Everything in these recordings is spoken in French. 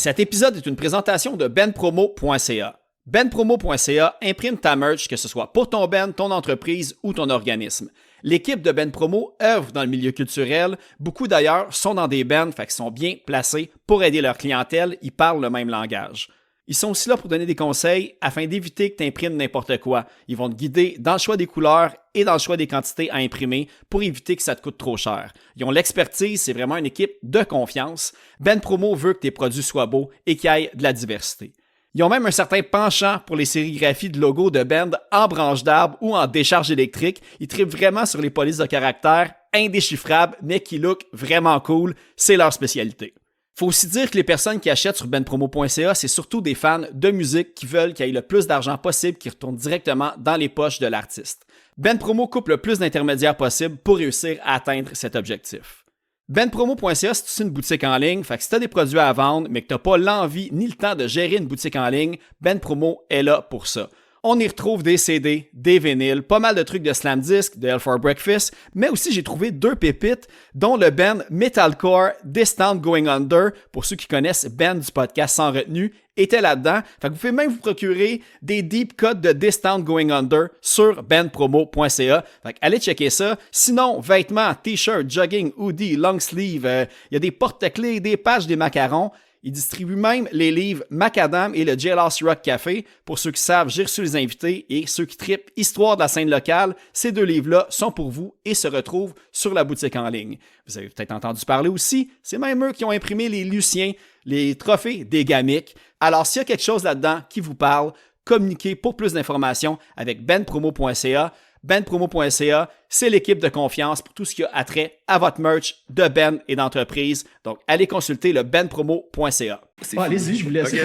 Cet épisode est une présentation de benpromo.ca. benpromo.ca imprime ta merch, que ce soit pour ton band, ton entreprise ou ton organisme. L'équipe de benpromo œuvre dans le milieu culturel. Beaucoup d'ailleurs sont dans des bands, fait qu'ils sont bien placés pour aider leur clientèle. Ils parlent le même langage. Ils sont aussi là pour donner des conseils afin d'éviter que tu imprimes n'importe quoi. Ils vont te guider dans le choix des couleurs et dans le choix des quantités à imprimer pour éviter que ça te coûte trop cher. Ils ont l'expertise, c'est vraiment une équipe de confiance. benpromo veut que tes produits soient beaux et qu'il y ait de la diversité. Ils ont même un certain penchant pour les sérigraphies de logos de band en branche d'arbre ou en décharge électrique. Ils trippent vraiment sur les polices de caractère indéchiffrables, mais qui look vraiment cool. C'est leur spécialité. Faut aussi dire que les personnes qui achètent sur benpromo.ca, c'est surtout des fans de musique qui veulent qu'il y ait le plus d'argent possible qui retourne directement dans les poches de l'artiste. benpromo coupe le plus d'intermédiaires possible pour réussir à atteindre cet objectif. benpromo.ca, c'est aussi une boutique en ligne, fait que si tu as des produits à vendre, mais que tu n'as pas l'envie ni le temps de gérer une boutique en ligne, benpromo est là pour ça. On y retrouve des CD, des vinyles, pas mal de trucs de Slam Disc, de Hell for Breakfast, mais aussi j'ai trouvé 2 pépites, dont le band metalcore Distant Going Under, pour ceux qui connaissent band du podcast Sans Retenue, était là-dedans. Fait que vous pouvez même vous procurer des deep cuts de Distant Going Under sur benpromo.ca. Fait que allez checker ça. Sinon, vêtements, t-shirts, jogging, hoodie, long sleeve, il y a des porte-clés, des patchs, des macarons. Ils distribuent même les livres Macadam et le Jailhouse Rock Café. Pour ceux qui savent, j'ai reçu les invités et ceux qui trippent Histoire de la scène locale. Ces 2 livres-là sont pour vous et se retrouvent sur la boutique en ligne. Vous avez peut-être entendu parler aussi, c'est même eux qui ont imprimé les Luciens, les trophées des Gamiques. Alors, s'il y a quelque chose là-dedans qui vous parle, communiquez pour plus d'informations avec benpromo.ca. benpromo.ca, c'est l'équipe de confiance pour tout ce qui a attrait à votre merch de Ben et d'entreprise. Donc, allez consulter le benpromo.ca. Allez-y, je vous laisse. Okay,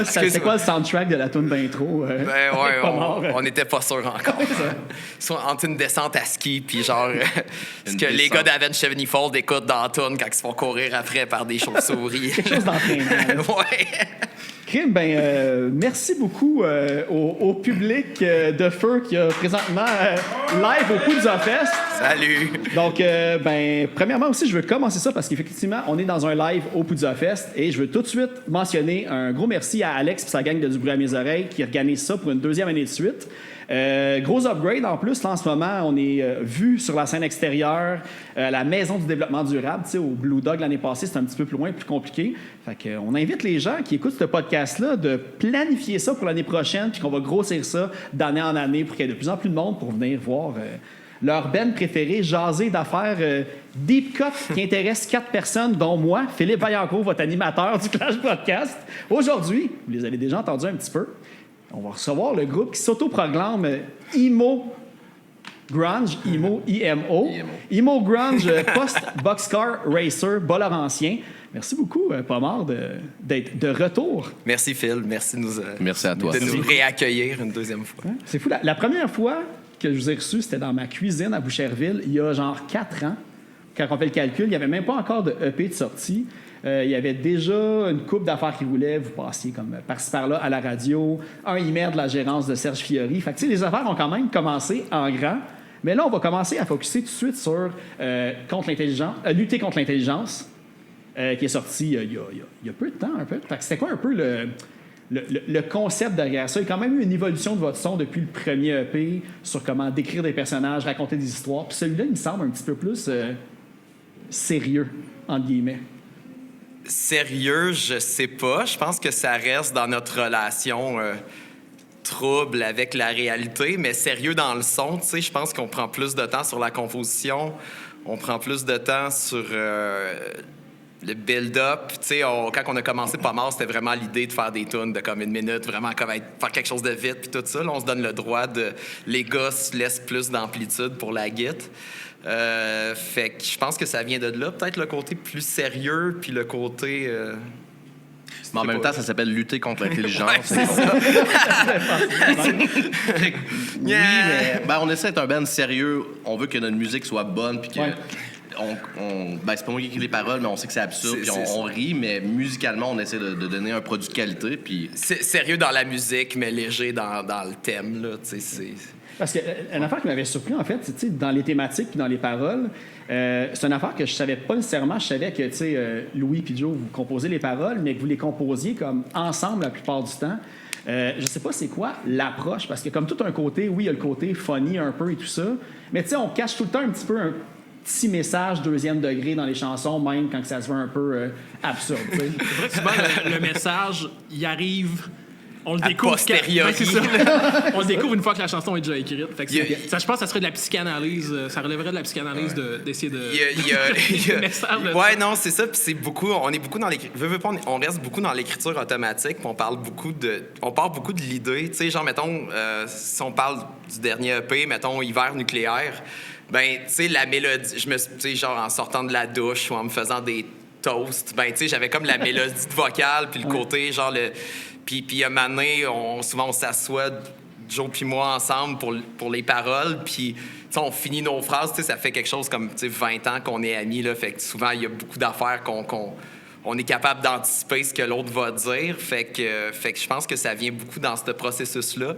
c'était quoi le soundtrack de la tune d'intro? On n'était pas sûr encore. Ils sont entre une descente à ski, puis genre, ce que les gars d'Avenged Sevenfold écoutent dans la tune quand ils se font courir après par des chauves-souris. Quelque chose d'entraînant. Ouais. Kim, merci beaucoup au public de Feu qui a présentement live au Poudza Fest. Salut! Donc, premièrement aussi, je veux commencer ça parce qu'effectivement, on est dans un live au Poudza Fest et je veux tout de suite mentionner un gros merci à Alex et sa gang de Du bruit à mes oreilles qui organise ça pour une 2e année de suite. Gros upgrade en plus, là, en ce moment, on est vu sur la scène extérieure, à la Maison du développement durable, tu sais, au Blue Dog l'année passée, c'était un petit peu plus loin, plus compliqué. Fait que, on invite les gens qui écoutent ce podcast-là de planifier ça pour l'année prochaine, puis qu'on va grossir ça d'année en année pour qu'il y ait de plus en plus de monde pour venir voir leur band préféré, jaser d'affaires deep cut qui intéressent 4 personnes, dont moi, Philippe Vaillancourt, votre animateur du Clash Podcast. Aujourd'hui, vous les avez déjà entendus un petit peu, on va recevoir le groupe qui s'autoproclame Emo Grunge, Emo, I-M-O. Emo Grunge Post-Boxcar Racer, bas laurentien. Merci beaucoup, Pomard, d'être de retour. Merci, Phil. Merci à toi. De nous réaccueillir une 2e fois. Hein? C'est fou. La première fois que je vous ai reçu, c'était dans ma cuisine à Boucherville, il y a genre 4 ans. Quand on fait le calcul, il n'y avait même pas encore de EP de sortie. Il y avait déjà une couple d'affaires qui roulaient. Vous passiez comme par-ci par-là à la radio. Un email de la gérance de Serge Fiori. Fait que, les affaires ont quand même commencé en grand. Mais là, on va commencer à focuser tout de suite sur lutter contre l'intelligence, qui est sorti il y a peu de temps, un peu. Fait que c'était quoi un peu le concept derrière ça? Il y a quand même eu une évolution de votre son depuis le premier EP sur comment décrire des personnages, raconter des histoires. Puis celui-là, il me semble un petit peu plus sérieux, entre guillemets. Sérieux, je sais pas. Je pense que ça reste dans notre relation trouble avec la réalité, mais sérieux dans le son, tu sais, je pense qu'on prend plus de temps sur la composition, on prend plus de temps sur le build-up. Tu sais, quand on a commencé Pas mort, c'était vraiment l'idée de faire des tunes de comme 1 minute, vraiment comme faire quelque chose de vite, puis tout ça. Là, on se donne le droit de... Les gars se laissent plus d'amplitude pour la guitare. Fait que je pense que ça vient de là. Peut-être le côté plus sérieux, puis le côté... Mais en même temps, ça s'appelle lutter contre l'intelligence. Ouais, c'est ça. Oui, mais on essaie d'être un band sérieux. On veut que notre musique soit bonne, puis que... Ouais. c'est pas moi qui écris les paroles, mais on sait que c'est absurde, puis on rit, mais musicalement, on essaie de donner un produit de qualité, puis... C'est sérieux dans la musique, mais léger dans le thème, là, tu sais, c'est... Parce qu'une affaire qui m'avait surpris, en fait, c'est dans les thématiques puis dans les paroles, c'est une affaire que je savais pas nécessairement. Je savais que, Louis et Joe, vous composez les paroles, mais que vous les composiez comme ensemble la plupart du temps. Je sais pas c'est quoi l'approche, parce que comme tout un côté, oui, il y a le côté funny un peu et tout ça, mais on cache tout le temps un petit peu un petit message deuxième degré dans les chansons, même quand ça se veut un peu absurde. Souvent, le message, il arrive... On le découvre. Posteriori. C'est ça. On le découvre une fois que la chanson est déjà écrite. Fait que ça, je pense que ça serait de la psychanalyse. Ça relèverait de la psychanalyse d'essayer de. Ouais, non, c'est ça. Puis c'est beaucoup. On est beaucoup dans l'écriture. On reste beaucoup dans l'écriture automatique. Puis on part beaucoup de l'idée. Tu sais, genre, mettons, si on parle du dernier EP, mettons, Hiver nucléaire, ben, tu sais, la mélodie. Je me, tu sais, genre, en sortant de la douche ou en me faisant des toasts, ben, tu sais, j'avais comme la mélodie vocale, puis le côté, genre, le. Puis un moment donné, souvent on s'assoit, Joe puis moi, ensemble pour les paroles. Puis on finit nos phrases. Ça fait quelque chose comme 20 ans qu'on est amis. Là, fait que souvent, il y a beaucoup d'affaires qu'on est capable d'anticiper ce que l'autre va dire. Fait que je pense que ça vient beaucoup dans ce processus-là.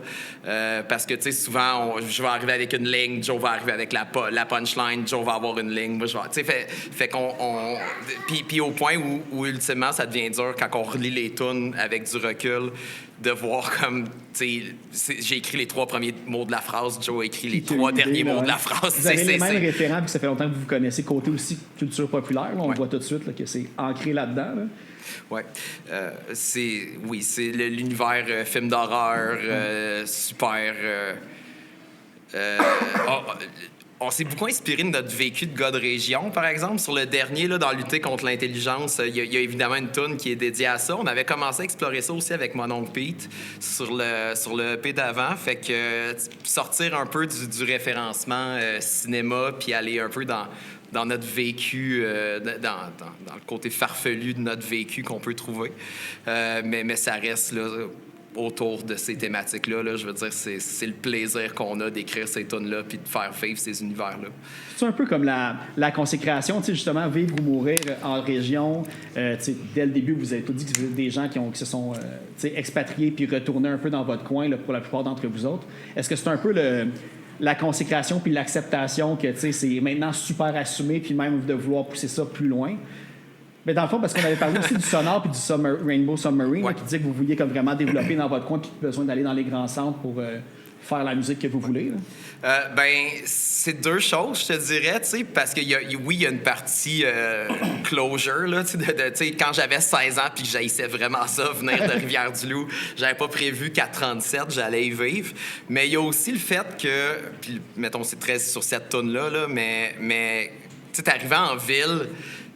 Parce que souvent, je vais arriver avec une ligne, Joe va arriver avec la punchline, Joe va avoir une ligne. Moi, fait qu'on... Puis au point où ultimement, ça devient dur quand on relit les tunes avec du recul, de voir comme, j'ai écrit les 3 premiers mots de la phrase, Joe a écrit les 3 derniers mots de la phrase. Vous avez les mêmes référents, puis ça fait longtemps que vous connaissez, côté aussi culture populaire. Là, on voit tout de suite là, que c'est ancré là-dedans. Là. Oui. C'est l'univers film d'horreur, super... on s'est beaucoup inspiré de notre vécu de gars de région, par exemple. Sur le dernier, là, dans Lutter contre l'intelligence, il y a évidemment une toune qui est dédiée à ça. On avait commencé à explorer ça aussi avec mon oncle Pete sur le EP d'avant. Fait que sortir un peu du référencement cinéma puis aller un peu dans notre vécu, dans le côté farfelu de notre vécu qu'on peut trouver. Mais ça reste là, autour de ces thématiques-là. Là, je veux dire, c'est le plaisir qu'on a d'écrire ces tunes-là puis de faire vivre ces univers-là. C'est un peu comme la consécration, justement, vivre ou mourir en région. Dès le début, vous avez tout dit que vous êtes des gens qui se sont expatriés puis retournés un peu dans votre coin là, pour la plupart d'entre vous autres. Est-ce que c'est un peu la consécration puis l'acceptation que c'est maintenant super assumé puis même de vouloir pousser ça plus loin? Mais dans le fond, parce qu'on avait parlé aussi du sonore puis du Rainbow Submarine, là, qui disait que vous vouliez comme vraiment développer dans votre coin puis besoin d'aller dans les grands centres pour faire la musique que vous voulez. C'est 2 choses, je te dirais, parce qu'il y a une partie closure, là, quand j'avais 16 ans puis que j'haïssais vraiment ça, venir de Rivière-du-Loup, j'avais pas prévu qu'à 37, j'allais y vivre. Mais il y a aussi le fait que, puis mettons, c'est très sur cette toune-là, là, mais tu sais, t'arrivais en ville...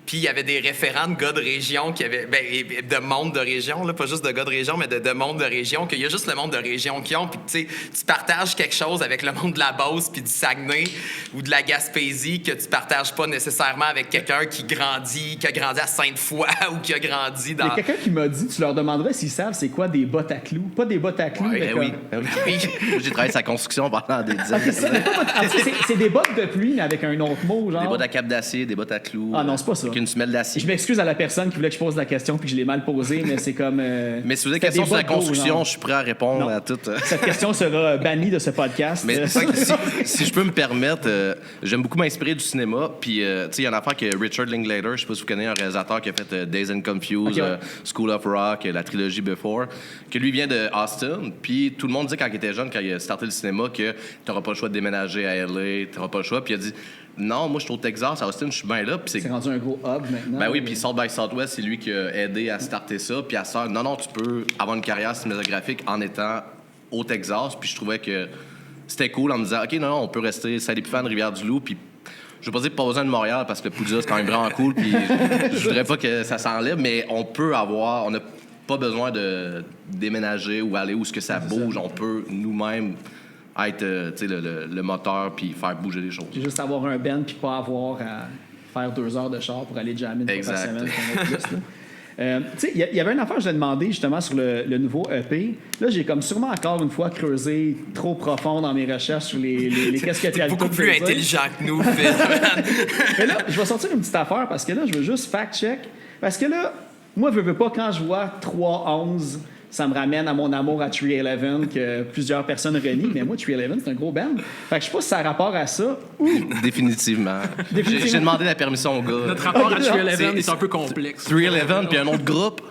Puis il y avait des référents de gars de région qui avaient... de monde de région, là, pas juste de gars de région, mais de monde de région, qu'il y a juste le monde de région qui ont. Puis tu partages quelque chose avec le monde de la Beauce puis du Saguenay ou de la Gaspésie que tu partages pas nécessairement avec quelqu'un qui a grandi à Sainte-Foy ou qui a grandi dans... Il y a quelqu'un qui m'a dit, tu leur demanderais s'ils savent c'est quoi des bottes à clous. Pas des bottes à clous, mais comme... Oui. J'ai travaillé sur la construction pendant des années. C'est des bottes de pluie, mais avec un autre mot, genre... Des bottes à cap d'acier, des bottes à clous. Ah non, c'est pas ça. Une semelle d'acier. Je m'excuse à la personne qui voulait que je pose la question puis que je l'ai mal posée, mais c'est comme... mais si vous avez des questions sur la construction, je suis prêt à répondre à toutes. Cette question sera bannie de ce podcast. Mais si je peux me permettre, j'aime beaucoup m'inspirer du cinéma. Puis, tu sais, il y a une affaire que Richard Linklater, je sais pas si vous connaissez, un réalisateur qui a fait Dazed and Confused, School of Rock, la trilogie Before, que lui vient de Austin. Puis tout le monde dit quand il était jeune, quand il a starté le cinéma, que t'auras pas le choix de déménager à LA, t'auras pas le choix. Puis il a dit... Non, moi, je suis au Texas, à Austin, je suis bien là. C'est rendu un gros hub maintenant. Ben oui, puis South by Southwest, c'est lui qui a aidé à starter ça. Puis à ça, non, tu peux avoir une carrière cinématographique en étant au Texas. Puis je trouvais que c'était cool en me disant, OK, non, on peut rester Saint-Épiphan, Rivière-du-Loup. Puis je veux pas dire pas besoin de Montréal parce que le Poudja, c'est quand même vraiment cool. Puis je voudrais pas que ça s'enlève, mais on n'a pas besoin de déménager ou aller où ce que ça bouge. On peut nous-mêmes être le moteur puis faire bouger les choses. Juste avoir un band puis pas avoir à faire 2 heures de char pour aller jammer une fois par semaine. Tu sais, il y avait une affaire que je t'ai demandé justement sur le nouveau EP. Là, j'ai comme sûrement encore une fois creusé trop profond dans mes recherches sur les qu'est-ce que tu as Beaucoup plus intelligent que nous, Phil. Mais là, je vais sortir une petite affaire parce que là, je veux juste fact-check. Parce que là, moi, je veux pas, quand je vois 3-11, ça me ramène à mon amour à 311 que plusieurs personnes renient. Mais moi, 311, c'est un gros band. Fait que je sais pas si ça a rapport à ça ou... Définitivement. J'ai demandé la permission au gars. Notre rapport à Ok, 311 est un peu complexe. 311 puis un autre groupe.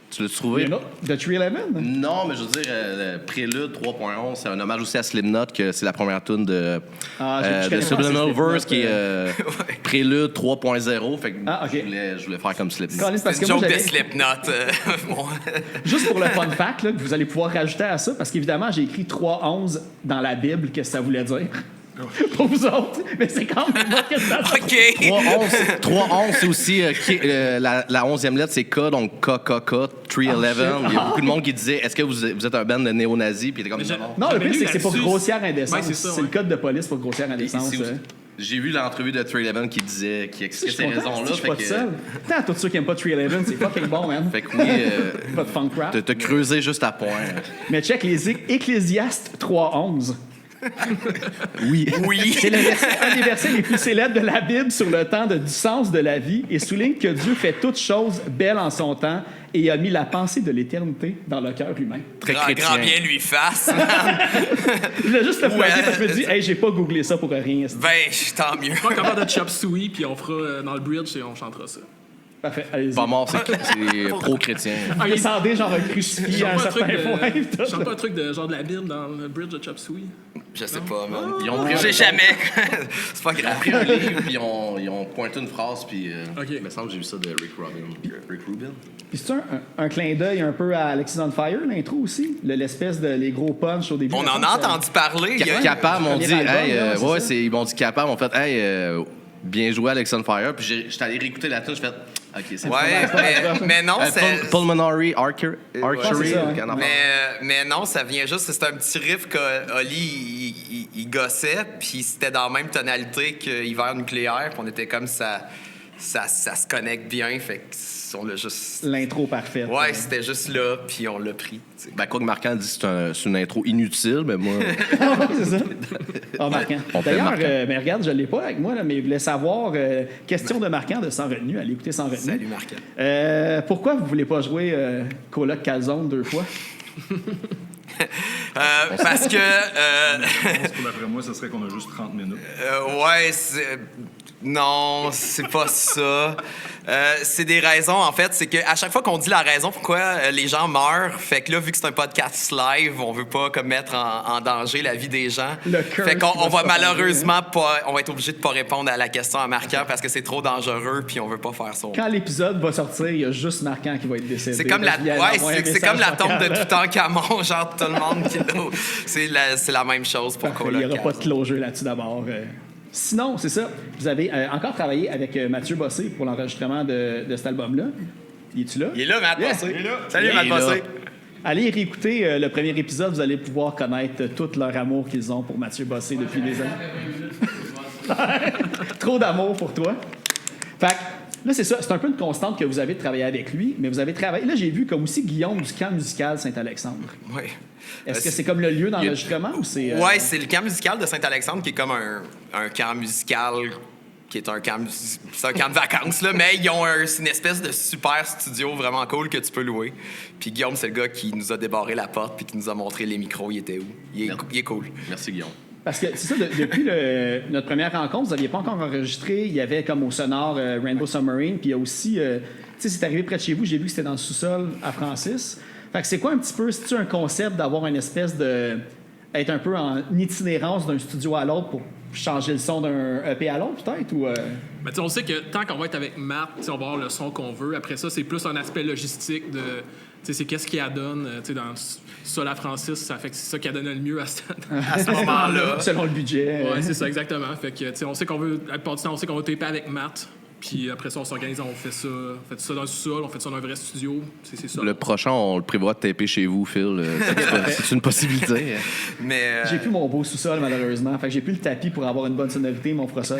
Tu l'as trouvé? Il y en a de 311? Non, mais je veux dire, Prélude 3.11, c'est un hommage aussi à Slipknot, que c'est la première tune de Je connais pas Subliminal Slipknot, Verse, qui est Prélude 3.0. Fait que OK. je voulais faire comme Slipknot. Colin, c'est parce C'est que une moi, joke de j'avais- Slipknot. Bon. Juste pour le fun fact là, que vous allez pouvoir rajouter à ça, parce qu'évidemment, j'ai écrit 3.11 dans la Bible, qu'est-ce que ça voulait dire. Pour vous autres, mais c'est quand même pas que ça. OK. 3.11, c'est aussi la 11e lettre, c'est K, donc KKK, 311. Il y a beaucoup de monde qui disait est-ce que vous êtes un band de néo-nazis? Puis t'es comme non. Non, le J'avais pire, lu c'est que c'est pour là-dessus. grossière indécence. Ouais, c'est ça, C'est le ouais. code de police pour grossière indécence. J'ai vu l'entrevue de 311 qui Je expliquait suis ces content, raisons-là. je suis pas tout seul. Tant tous ceux qui aiment pas 311, c'est fucking bon, man. Fait que oui, Pas de funk rap. t'as creusé juste à point. Mais check les Ecclésiastes 3.11. Oui. Oui. C'est un des versets les plus célèbres de la Bible sur le temps du sens de la vie et souligne que Dieu fait toutes choses belles en son temps et a mis la pensée de l'éternité dans le cœur humain. Très Grand chrétien. bien lui fasse. Je voulais juste le plugger Ouais. parce que je me dis, hey, j'ai pas googlé ça pour rien. Ben, tant mieux. On va parler de Chop Suey, puis on fera dans le bridge et on chantera ça. Parfait, allez-y. Pas mort, c'est pro-chrétien. Il descendait genre un crucifix à un Chante pas certain point. de, chante pas un truc de genre de la Bible dans le bridge de Chop Suey. Je sais pas, man. Ils ont pris J'ai jamais. C'est pas Ils ont grave. pris un livre, puis ils ont pointé une phrase, puis Ok. il me semble que j'ai vu ça de Rick Rubin. Puis c'est un clin d'œil un peu à Alexis on Fire, l'intro aussi? L'espèce de les gros punch au début. On en a entendu parler. Il y a- Capable m'ont dit, premier album, hey, là, c'est ça? ils m'ont dit Capable, ont fait, hey, bien joué Alex on Fire, puis j'étais allé réécouter la tune, j'ai fait, ok, c'est Ouais, mais non, c'est. Pulmonary Archery. c'est ça, ouais. qu'un enfant. Mais non, ça vient juste, c'est un petit riff qu'Oli, il gossait, puis c'était dans la même tonalité que Hiver nucléaire, puis on était comme ça se connecte bien, fait qu'on l'a juste... L'intro parfaite. Ouais, c'était juste là, puis on l'a pris, tu sais. Ben, quoi que Marquand dit que c'est une intro inutile, mais moi, c'est ça. Ah, Marquant. On fait D'ailleurs, Marquant. mais regarde, je l'ai pas avec moi, là, mais je voulais savoir, question de Marquant de Sans Retenue, allez écouter Sans Retenue. Salut, Marquand. Pourquoi vous voulez pas jouer Coloc Calzone 2 fois? Parce que... D'après moi, ce serait qu'on a juste 30 minutes. Ouais, non, c'est pas ça. C'est des raisons, en fait. C'est qu'à chaque fois qu'on dit la raison pourquoi les gens meurent, fait que là, vu que c'est un podcast live, on veut pas comme mettre en danger la vie des gens. Le curse Fait qu'on qui va on va se propager, malheureusement pas... On va être obligé de pas répondre à la question à Marquant parce que c'est trop dangereux puis on veut pas faire ça. Quand l'épisode va sortir, il y a juste Marquant qui va être décédé. C'est comme la, Parce qu'il y a ouais, envoyé un c'est comme la message tombe de vocal. Toutankhamon, genre tout le monde qui l'eau. C'est la même chose pour Parfait, il Coloc. n'y aura pas de closure là-dessus d'abord. Sinon, c'est ça. Vous avez encore travaillé avec Mathieu Bossé pour l'enregistrement de cet album-là. Y es-tu là? Il est là, Matt Yeah. Bossé. Il est là. Salut, Il Matt est là. Bossé. Allez réécouter le premier épisode, vous allez pouvoir connaître tout leur amour qu'ils ont pour Mathieu Bossé depuis des années. Trop d'amour pour toi. Fait que, là, c'est ça. C'est un peu une constante que vous avez de travailler avec lui, mais vous avez travaillé. Là, j'ai vu comme aussi Guillaume du camp musical Saint-Alexandre. Oui. Est-ce que c'est comme le lieu d'enregistrement ou c'est. Ouais, c'est le camp musical de Saint-Alexandre qui est comme un camp musical qui est un camp, c'est un camp de vacances, là, mais ils ont c'est une espèce de super studio vraiment cool que tu peux louer. Puis Guillaume, c'est le gars qui nous a débarré la porte puis qui nous a montré les micros, il était où. Il est cool. merci Guillaume. Parce que c'est ça, depuis notre première rencontre, vous n'aviez pas encore enregistré. Il y avait comme au sonore Rainbow Submarine, puis il y a aussi, tu sais, c'est arrivé près de chez vous, j'ai vu que c'était dans le sous-sol à Francis. Fait que c'est quoi un petit peu, c'est-tu un concept d'avoir une espèce de. Être un peu en itinérance d'un studio à l'autre pour changer le son d'un EP à l'autre, peut-être? Ou, Mais tu sais, on sait que tant qu'on va être avec Matt, tu sais, on va avoir le son qu'on veut. Après ça, c'est plus un aspect logistique de. Tu sais, c'est qu'est-ce qui adonne. Tu sais, dans Sol à Francis, ça fait que c'est ça qui adonne le mieux à ce moment-là. selon le budget. Ouais, c'est ça, exactement. Fait que, tu sais, on sait qu'on veut. La plupart du temps, on sait qu'on va taper avec Matt. Puis après ça, on s'organise, on fait ça dans le sous-sol, on fait ça dans un vrai studio. C'est ça. Le prochain, on le prévoit de taper chez vous, Phil. C'est une possibilité. Mais J'ai plus mon beau sous-sol, malheureusement. Fait que j'ai plus le tapis pour avoir une bonne sonorité, mais on fera ça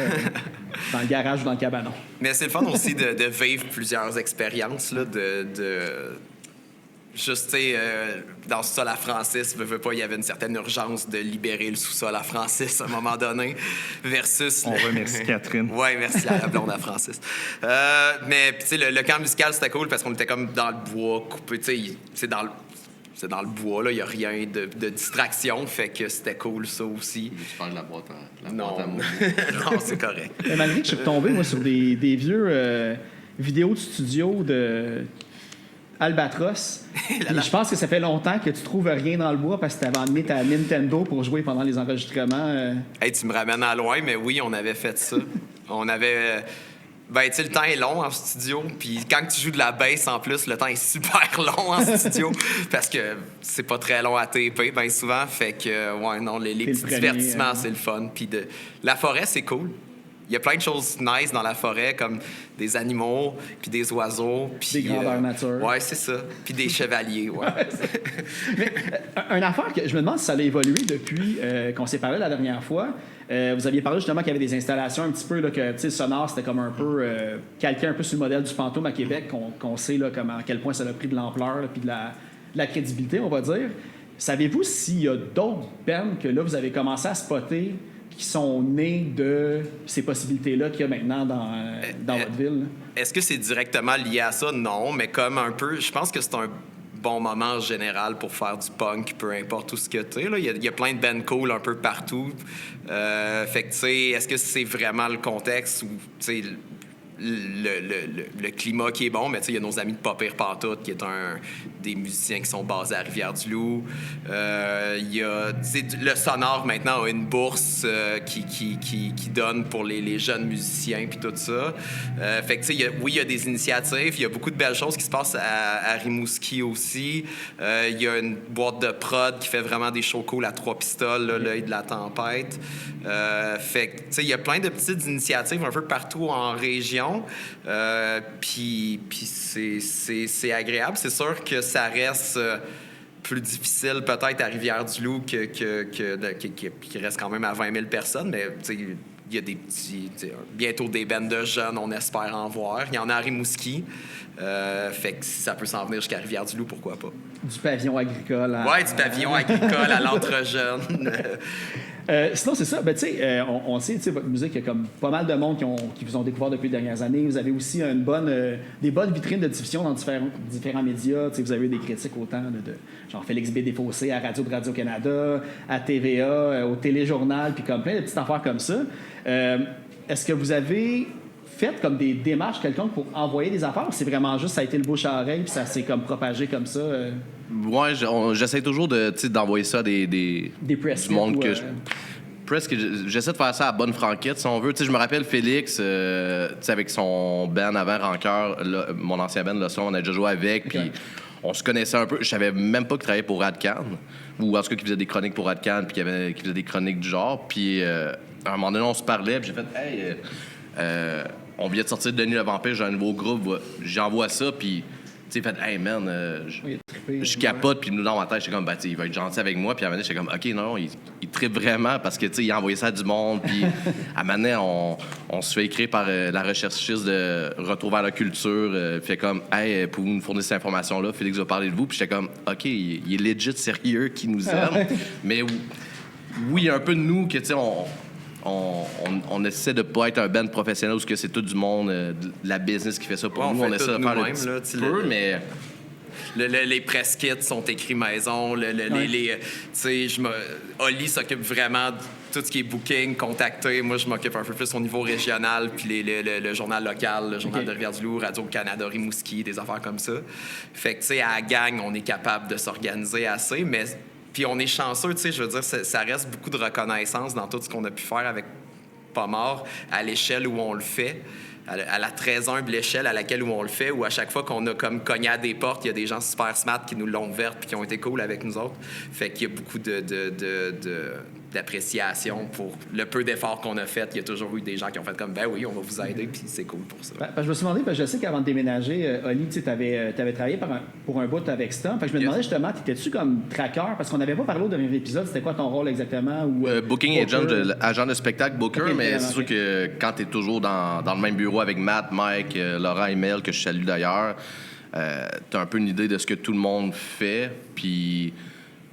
dans le garage ou dans le cabanon. Mais c'est le fun aussi de vivre plusieurs expériences, là, juste, tu sais, dans le sous-sol à Francis, veux pas, il y avait une certaine urgence de libérer le sous-sol à Francis à un moment donné, versus... On remercie Catherine. Oui, merci à la blonde à Francis. Mais, tu sais, le camp musical, c'était cool parce qu'on était comme dans le bois, coupé, tu sais, c'est dans le bois, là, il n'y a rien de distraction, fait que c'était cool, ça aussi. Tu parles de la boîte à Non, non, c'est correct. Mais malgré que je suis retombé, moi, sur des vieux vidéos de studio de Albatros. Puis je pense que ça fait longtemps que tu trouves rien dans le bois parce que tu avais emmené ta Nintendo pour jouer pendant les enregistrements. Hey, tu me ramènes à loin, mais oui, on avait fait ça. On avait... Ben, tu sais, le temps est long en studio, puis quand tu joues de la bass, en plus, le temps est super long en studio, parce que c'est pas très long à taper, bien souvent, fait que, ouais, non, les petits divertissements, c'est le fun. Puis la forêt, c'est cool. Il y a plein de choses nice dans la forêt, comme des animaux, puis des oiseaux. Puis, des grandeurs nature. Ouais, c'est ça. Puis des chevaliers, ouais. Mais une affaire que je me demande si ça a évolué depuis qu'on s'est parlé la dernière fois. Vous aviez parlé justement qu'il y avait des installations un petit peu là, que, tu sais, sonore, c'était comme un peu calqué un peu sur le modèle du Fantôme à Québec, qu'on sait là, comment, à quel point ça a pris de l'ampleur puis de la crédibilité, on va dire. Savez-vous s'il y a d'autres bands que là, vous avez commencé à spotter qui sont nés de ces possibilités-là qu'il y a maintenant dans votre ville? Là? Est-ce que c'est directement lié à ça? Non, mais comme un peu, je pense que c'est un bon moment en général pour faire du punk, peu importe où ce que tu es. Il y a plein de bands cool un peu partout. Fait que, tu sais, est-ce que c'est vraiment le contexte ou, tu sais, le climat qui est bon, mais tu sais, il y a nos amis de Pas Pire Pantoute, qui est des musiciens qui sont basés à Rivière-du-Loup. Il y a, le Sonore maintenant a une bourse qui donne pour les jeunes musiciens puis tout ça. Fait que tu sais, oui, il y a des initiatives, il y a beaucoup de belles choses qui se passent à Rimouski aussi. Il y a une boîte de prod qui fait vraiment des shows cool à 3 pistoles, là, l'œil de la tempête. Fait que tu sais, il y a plein de petites initiatives un peu partout en région. Puis c'est agréable. C'est sûr que ça reste plus difficile peut-être à Rivière-du-Loup qui reste quand même à 20 000 personnes, mais il y a des petits... Bientôt des bandes de jeunes, on espère en voir. Il y en a à Rimouski. Fait que si ça peut s'en venir jusqu'à Rivière-du-Loup, pourquoi pas? Du pavillon agricole. Ouais, du pavillon agricole à l'entre-jeunes. Sinon, c'est ça. Ben, tu sais, on sait, votre musique, il y a comme pas mal de monde qui vous ont découvert depuis les dernières années. Vous avez aussi des bonnes vitrines de diffusion dans différents médias. Tu sais, vous avez eu des critiques autant de genre Félix B. Desfossés à Radio-Canada, à TVA, au Téléjournal, puis comme plein de petites affaires comme ça. Est-ce que vous avez fait comme des démarches quelconques pour envoyer des affaires? C'est vraiment juste, ça a été le bouche à oreille, puis ça s'est comme propagé comme ça? Ouais, j'essaie toujours d'envoyer ça à des press du monde ou, que presque j'essaie de faire ça à bonne franquette si on veut. Tu sais, je me rappelle Félix, tu sais, avec son band avant Rancœur, mon ancien band, là, on a déjà joué avec, puis on se connaissait un peu. Je savais même pas qu'il travaillait pour Radcan, ou en tout cas qu'il faisait des chroniques pour Radcan, puis qu'il faisait des chroniques du genre. Puis à un moment donné, on se parlait, puis j'ai fait « Hey, on vient de sortir de Denis le Vampire, j'ai un nouveau groupe, j'envoie ça, puis... » Tu sais, fait, hey man, je capote, puis nous dans ma tête, j'étais comme, bah, il va être gentil avec moi, puis à un moment donné, j'étais comme, OK, non, il trippe vraiment parce que, tu sais, il a envoyé ça à du monde, puis à un moment donné, on se fait écrire par la recherchiste de Retour vers la culture, puis fait comme, hey, pouvez-vous nous fournir cette information-là? Félix va parler de vous, puis j'étais comme, OK, il est legit sérieux, qui nous aime, mais oui, il y a un peu de nous que, tu sais, on essaie de pas être un band professionnel parce que c'est tout du monde de la business qui fait ça pour nous. On essaie de faire le petit peu, mais... Les press kits sont écrits maison. Oli s'occupe vraiment de tout ce qui est booking, contacté. Moi, je m'occupe un peu plus au niveau régional, puis le journal local, le journal de Rivière-du-Loup, Radio-Canada, Rimouski, des affaires comme ça. Fait que, tu sais, à la gang, on est capable de s'organiser assez, mais... Puis on est chanceux, tu sais, je veux dire, ça reste beaucoup de reconnaissance dans tout ce qu'on a pu faire avec Pas Mort à l'échelle où on le fait. à la très humble échelle à laquelle où on le fait, où à chaque fois qu'on a comme cogné à des portes, il y a des gens super smart qui nous l'ont ouverte puis qui ont été cool avec nous autres. Fait qu'il y a beaucoup d'appréciation pour le peu d'efforts qu'on a fait. Il y a toujours eu des gens qui ont fait comme, ben oui, on va vous aider, puis c'est cool pour ça. Je me suis demandé, parce que je sais qu'avant de déménager, Oli, tu avais travaillé pour un bout avec Stom. Fait que je me demandais justement, t'étais-tu comme tracker? Parce qu'on n'avait pas parlé au dernier épisode, c'était quoi ton rôle exactement? Ou, booking agent de spectacle, booker, Okay, mais c'est ok. sûr que quand tu es toujours dans le même bureau avec Matt, Mike, Laura et Mel, que je salue d'ailleurs, tu as un peu une idée de ce que tout le monde fait, puis...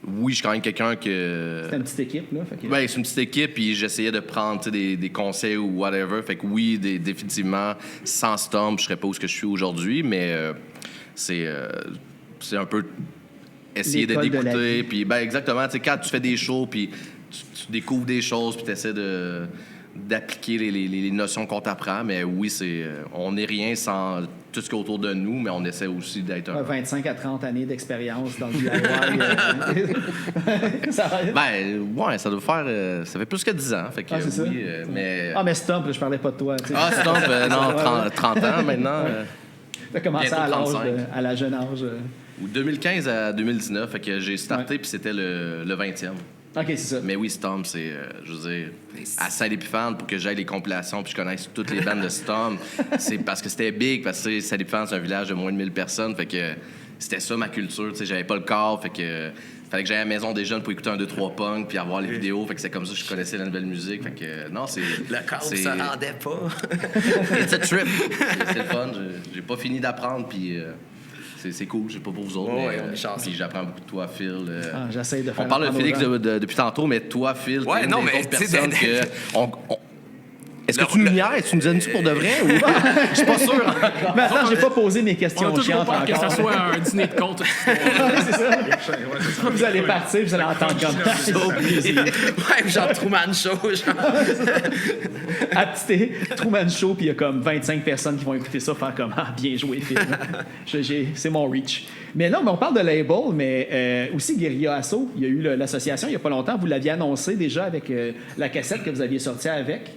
Oui, je suis quand même quelqu'un que... C'était une petite équipe, là. Fait que... Ben, c'est une petite équipe, puis j'essayais de prendre des conseils ou whatever. Fait que oui, définitivement, sans Stomp, je serais pas où je suis aujourd'hui, mais c'est un peu essayer L'école de la d'écouter. vie. Puis, ben, exactement, tu sais, quand tu fais des shows, puis tu découvres des choses, puis tu essaies d'appliquer les notions qu'on t'apprend. Mais oui, on n'est rien sans tout ce qui est autour de nous, mais on essaie aussi d'être un... 25 à 30 années d'expérience dans le DIY. Ça va... Ben, ouais, ça doit faire... ça fait plus que 10 ans, fait que c'est ça? oui, mais... Ah, mais Stomp, là, je parlais pas de toi. Tu sais. Ah, Stomp, non, 30 ans maintenant. T'as commencé bientôt à l'âge, 35. à la jeune âge. Ou 2015 à 2019, fait que j'ai starté, puis c'était le 20e. OK, c'est ça. Mais oui, Stomp, c'est, je veux dire, à Saint-Épiphane, pour que j'aille les compilations puis je connaisse toutes les bandes de Stomp, c'est parce que c'était big, parce que Saint-Épiphane, c'est un village de moins de 1000 personnes, fait que c'était ça ma culture, tu sais, j'avais pas le corps, fait que fallait que j'aille à la maison des jeunes pour écouter 1, 2, 3 punk puis avoir les vidéos, fait que c'est comme ça que je connaissais la nouvelle musique, fait que non, c'est... Le corps se rendait pas. It's a trip! C'est le fun, j'ai pas fini d'apprendre, puis... c'est cool, je sais pas pour vous autres, Ouais, mais on est chanceux. puis j'apprends beaucoup de toi, Phil. J'essaie de faire On parle de apprendre Félix aux gens. depuis tantôt, mais toi, Phil, Ouais, t'es une non, des mais autres tu sais, personnes que... Est-ce que Le- tu nous niaises? Tu nous aimes-tu pour de vrai? Ou... Je suis pas sûr. Mais attends, j'ai pas posé mes On questions a toujours chiantes peur que encore. ça soit un dîner de compte. C'est ça. Vous allez partir, vous allez entendre comme Ouais, genre Truman Show, genre. à petit Truman Show, puis il y a comme 25 personnes qui vont écouter ça, faire comme ah, bien joué, Phil. C'est mon reach. Mais non, mais on parle de label, mais aussi Guérilla Asso. Il y a eu l'association il n'y a pas longtemps. Vous l'aviez annoncé déjà avec la cassette que vous aviez sortie avec.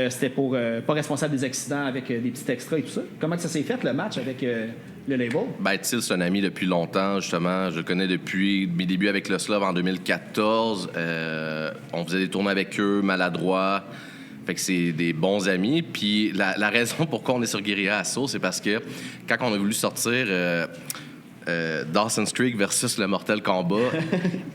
C'était pour Pas responsable des accidents avec des petits extras et tout ça. Comment que ça s'est fait, le match avec le label? Ben, Till, c'est un ami depuis longtemps, justement. Je le connais depuis mes débuts avec le Slove en 2014. On faisait des tournées avec eux, Maladroit. Fait que c'est des bons amis. Puis la raison pourquoi on est sur Guérilla Asso, c'est parce que quand on a voulu sortir Dawson's Creek versus le Mortal Kombat,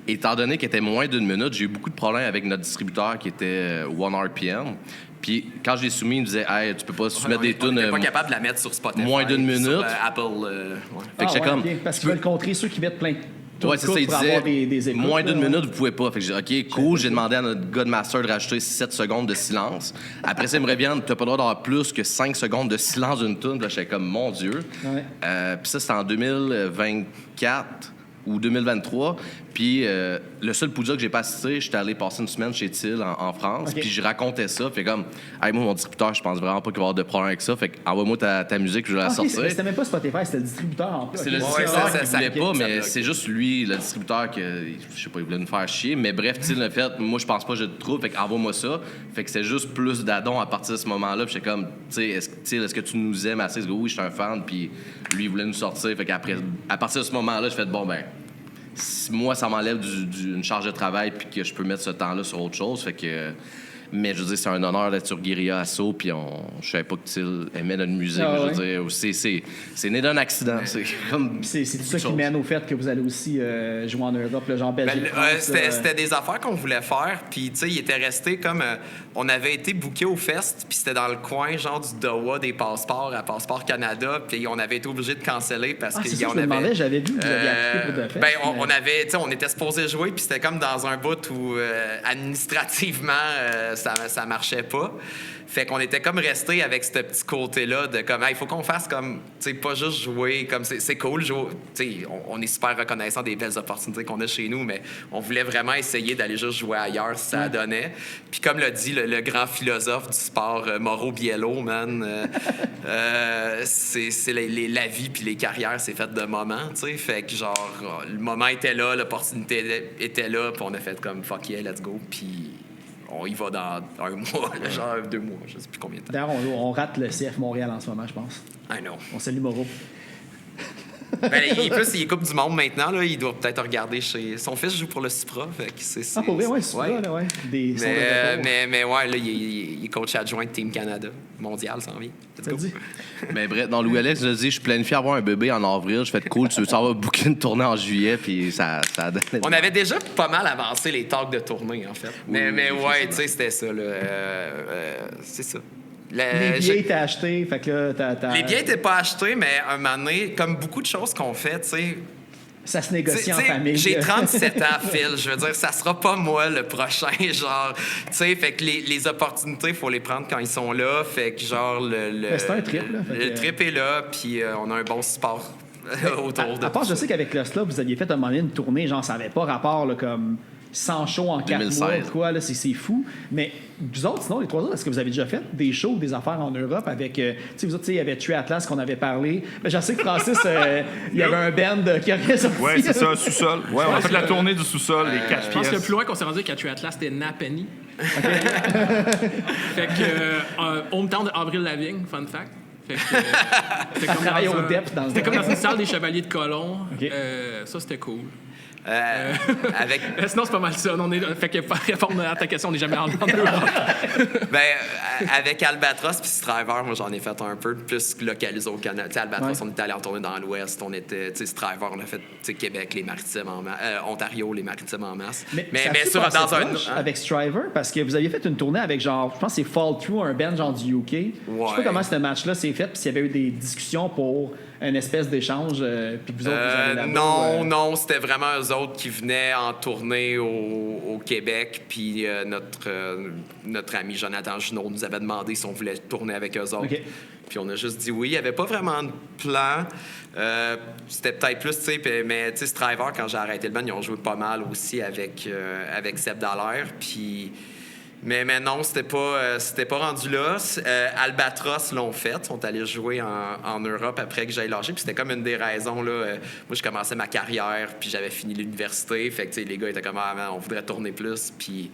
étant donné qu'il était moins d'une minute, j'ai eu beaucoup de problèmes avec notre distributeur qui était One RPM. Puis quand je l'ai soumis, il me disait « Hey, tu peux pas soumettre des tunes... On n'est pas capable de la mettre sur Spotify. moins d'une minute. Sur Apple. Fait que j'étais comme... OK, parce qu'ils veulent contrer ceux qui mettent plein de Ouais, c'est ça, il pour disait, avoir des écoutes, moins d'une là, minute, vous pouvez pas. Fait que j'ai dit, OK, cool, j'ai demandé à notre gars de master de rajouter 7 secondes de silence. Après ça, il me revient, t'as pas le droit d'avoir plus que 5 secondes de silence d'une tune. Là, j'étais comme, mon Dieu. Ouais. Puis ça, c'était en 2024 ou 2023. Puis le seul Poudja que j'ai pas assisté, j'étais allé passer une semaine chez Till en France. OK. Puis je racontais ça. Fait comme, hey, moi, mon distributeur, je pense vraiment pas qu'il va y avoir de problème avec ça. Fait que envoie-moi ta musique, je vais la OK, sortir. c'était même pas Spotify, c'était le distributeur en plus. C'est le OK. distributeur ça, qui ça voulait bloque, pas, ça mais bloque. c'est juste lui, le distributeur, que je sais pas, il voulait nous faire chier. Mais bref, Till l'a fait. Moi, je pense pas que j'ai de trouble, fait envoie-moi ça. Fait que c'est juste plus d'adon à partir de ce moment-là. Puis j'étais comme, tu sais, est-ce que tu nous aimes assez? Oui, je suis un fan. Puis lui, il voulait nous sortir. Fait qu'après, à partir de ce moment-là, je fais bon, ben, si moi, ça m'enlève une charge de travail puis que je peux mettre ce temps-là sur autre chose. Fait que... Mais je veux dire, c'est un honneur d'être sur Guérilla Asso, puis je savais pas que Till aimait notre musique. Ah, je veux dire, c'est né d'un accident. C'est comme... C'est tout ça qui chose. mène au fait que vous allez aussi jouer en Europe, le genre Belgique. C'était des affaires qu'on voulait faire, puis tu sais, il était resté comme... on avait été booké au Fest, puis c'était dans le coin, genre du DOA des passeports à Passeport Canada, puis on avait été obligé de canceller parce c'est qu'il ça, y je en me avait... demandais, j'avais vu que vous aviez appliqué pour de fait. Ben, on avait, tu sais, on était supposé jouer, puis c'était comme dans un bout où administrativement, ça marchait pas. Fait qu'on était comme resté avec ce petit côté-là de comme, il faut qu'on fasse comme, tu sais, pas juste jouer, comme c'est cool, jouer, tu sais, on est super reconnaissant des belles opportunités qu'on a chez nous, mais on voulait vraiment essayer d'aller juste jouer ailleurs si ça donnait. Puis comme l'a dit le grand philosophe du sport, Mauro Biello, man, c'est la vie puis les carrières, c'est fait de moments, tu sais. Fait que genre, le moment était là, l'opportunité était là, puis on a fait comme, fuck yeah, let's go, puis... on y va dans un mois, là, genre 2 mois, je sais plus combien de temps. D'ailleurs, on rate le CF Montréal en ce moment, je pense. I know. On salue Moreau. Ben, il est Coupe du Monde maintenant, là, il doit peut-être regarder chez... Son fils joue pour le Supra, fait que c'est... Pour vrai, ouais, c'est ça, là, ouais. Des sons de retour. Mais ouais, là, il est coach adjoint de Team Canada. Mondial, ça en vient. T'as dit? Mais bref, dans Louis-Alex, je dis, je suis planifié avoir un bébé en avril. Je fais cool, tu veux savoir booker une tournée en juillet, puis ça a donné. On avait déjà pas mal avancé les talks de tournée, en fait. Mais ouais, tu sais, c'était ça, là. C'est ça. Les billets étaient achetés, fait que là, Les billets n'étaient pas achetés, mais un moment donné, comme beaucoup de choses qu'on fait, tu sais... Ça se négocie en T'sais, famille. J'ai 37 ans, Phil. Je veux dire, ça sera pas moi le prochain, genre... Tu sais, fait que les opportunités, il faut les prendre quand ils sont là. Fait que, genre, c'est un trip, là. Le trip est là, puis on a un bon support autour de À part, tout je ça. sais qu'avec le Slop, vous aviez fait un moment donné une tournée, genre, ça n'avait pas rapport, là, comme 100 shows en 4 2016. mois, quoi, là, c'est fou. Mais vous autres, sinon, les 3 autres, est-ce que vous avez déjà fait des shows ou des affaires en Europe avec, tu sais, vous autres, tu sais, il y avait True Atlas qu'on avait parlé. Mais je sais que Francis, il y avait un band qui avait sorti. Ouais, c'est ça, sous-sol. Ouais, on a fait la tournée du sous-sol, les 4 Je pense que le pièces. plus loin qu'on s'est rendu avec Catch Atlas, c'était Napanee. Fait que, hometown de Avril Lavigne, fun fact. Fait que, c'était comme travaillait dans au un- DEP dans le C'était temps. comme dans une salle des Chevaliers de Colomb. Ok. Ça, c'était cool. Avec... Sinon, c'est pas mal ça. Fait que, pour répondre à ta question, on n'est jamais en Europe. Avec Albatros puis Striver, moi, j'en ai fait un peu plus localisé au Canada. Tu sais, Albatros, Ouais. on était allé en tournée dans l'Ouest. On était... Tu sais, Striver, on a fait, tu sais, Québec, les Maritimes en masse. Ontario, les Maritimes en masse. Ça Mais a-tu sur, passé dans un... proche hein? avec Striver, parce que vous aviez fait une tournée avec, genre, je pense que c'est Fall Through, un band genre du UK. Je sais pas Ouais. comment ce match-là s'est fait, puis s'il y avait eu des discussions pour une espèce d'échange, puis que vous autres, vous allez là-bas. Non, c'était vraiment eux autres qui venaient en tournée au Québec. Puis notre ami Jonathan Junot nous avait demandé si on voulait tourner avec eux autres. OK. Puis on a juste dit oui. Il n'y avait pas vraiment de plan. C'était peut-être plus, tu sais, mais tu sais, Striver, quand j'ai arrêté le band, ils ont joué pas mal aussi avec Seb Dallaire. Puis... Mais non, c'était pas rendu là. Albatros l'ont fait. Ils sont allés jouer en Europe après que j'aille lâché. Puis c'était comme une des raisons. Là, moi, je commençais ma carrière, puis j'avais fini l'université. Fait que tu sais, les gars étaient comme, ah, man, on voudrait tourner plus. Puis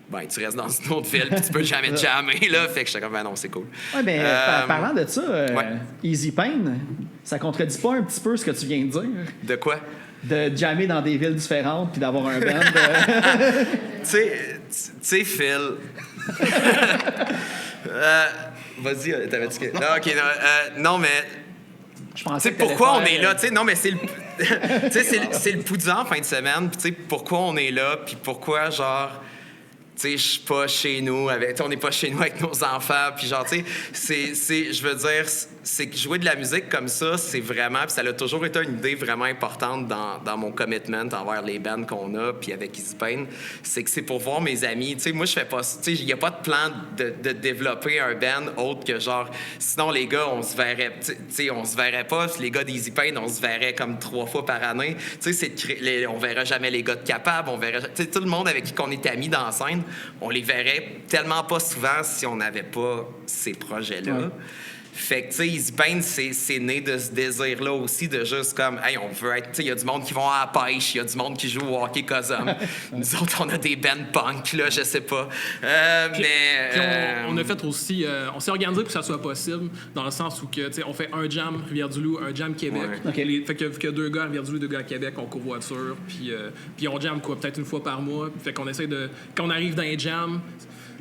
ben, tu restes dans une autre ville, puis tu peux jamais te jammer. Là. Fait que j'étais comme, ben non, c'est cool. Ouais, mais parlant de ça, ouais. Easy Pain, ça contredit pas un petit peu ce que tu viens de dire? De quoi? De jammer dans des villes différentes puis d'avoir un band. Tu sais, Phil. Vas-y, t'avais dit que... Non, OK, non, mais... Je pensais Tu sais, que t'allais pourquoi on faire, est là? Tu sais, non, mais c'est le... tu sais, c'est le Poudjan en fin de semaine. Puis, tu sais, pourquoi on est là? Puis pourquoi, genre... Tu sais, je suis pas chez nous avec... on n'est pas chez nous avec nos enfants. Puis genre, tu sais, je veux dire, c'est que jouer de la musique comme ça, c'est vraiment... Puis ça a toujours été une idée vraiment importante dans mon commitment envers les bands qu'on a, puis avec Easy Pain. C'est que c'est pour voir mes amis. Tu sais, moi, je fais pas... Tu sais, il n'y a pas de plan de développer un band autre que genre... Sinon, les gars, on se verrait... Tu sais, on se verrait pas. Les gars d'Easy Pain, on se verrait comme 3 fois par année. Tu sais, on verrait jamais les gars de Capable. On verrait... Tu sais, tout le monde avec qui on est amis dans la scène, on les verrait tellement pas souvent si on n'avait pas ces projets-là. Ouais. Fait que, tu sais, Easy Pain, c'est né de ce désir-là aussi, de juste comme, hey, on veut être. Tu sais, il y a du monde qui vont à la pêche, il y a du monde qui joue au hockey Cosum. Nous autres, on a des bands punk, là, je sais pas. Puis Mais. on a fait aussi... on s'est organisé pour que ça soit possible, dans le sens où que, tu sais, on fait un jam Rivière-du-Loup, un jam Québec. Ouais. OK. Fait que vu qu'il y a 2 gars à Rivière-du-Loup, 2 gars à Québec, on covoiture, puis on jam quoi, peut-être une fois par mois. Fait qu'on essaie de... Quand on arrive dans les jams,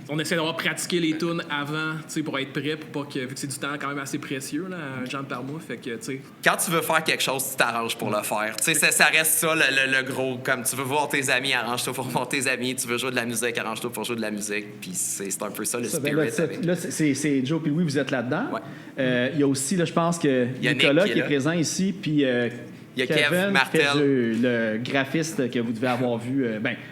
on essaie d'avoir pratiqué les tunes avant, tu sais, pour être prêt, pour pas que... Vu que c'est du temps quand même assez précieux, là, un jam par mois, fait que, tu sais... Quand tu veux faire quelque chose, tu t'arranges pour le faire. Tu sais, ça reste ça, le gros. Comme tu veux voir tes amis, arrange-toi pour voir tes amis. Tu veux jouer de la musique, arrange-toi pour jouer de la musique. Puis c'est un peu ça, le Ça, ben spirit. là, avec. là, c'est Joe puis Louis, vous êtes là-dedans. Ouais. Il y a aussi, là, je pense que Il y a Nicolas Nick qui est là. présent ici, puis Il y a Kevin, Kev Martel. qui fait le graphiste que vous devez avoir vu,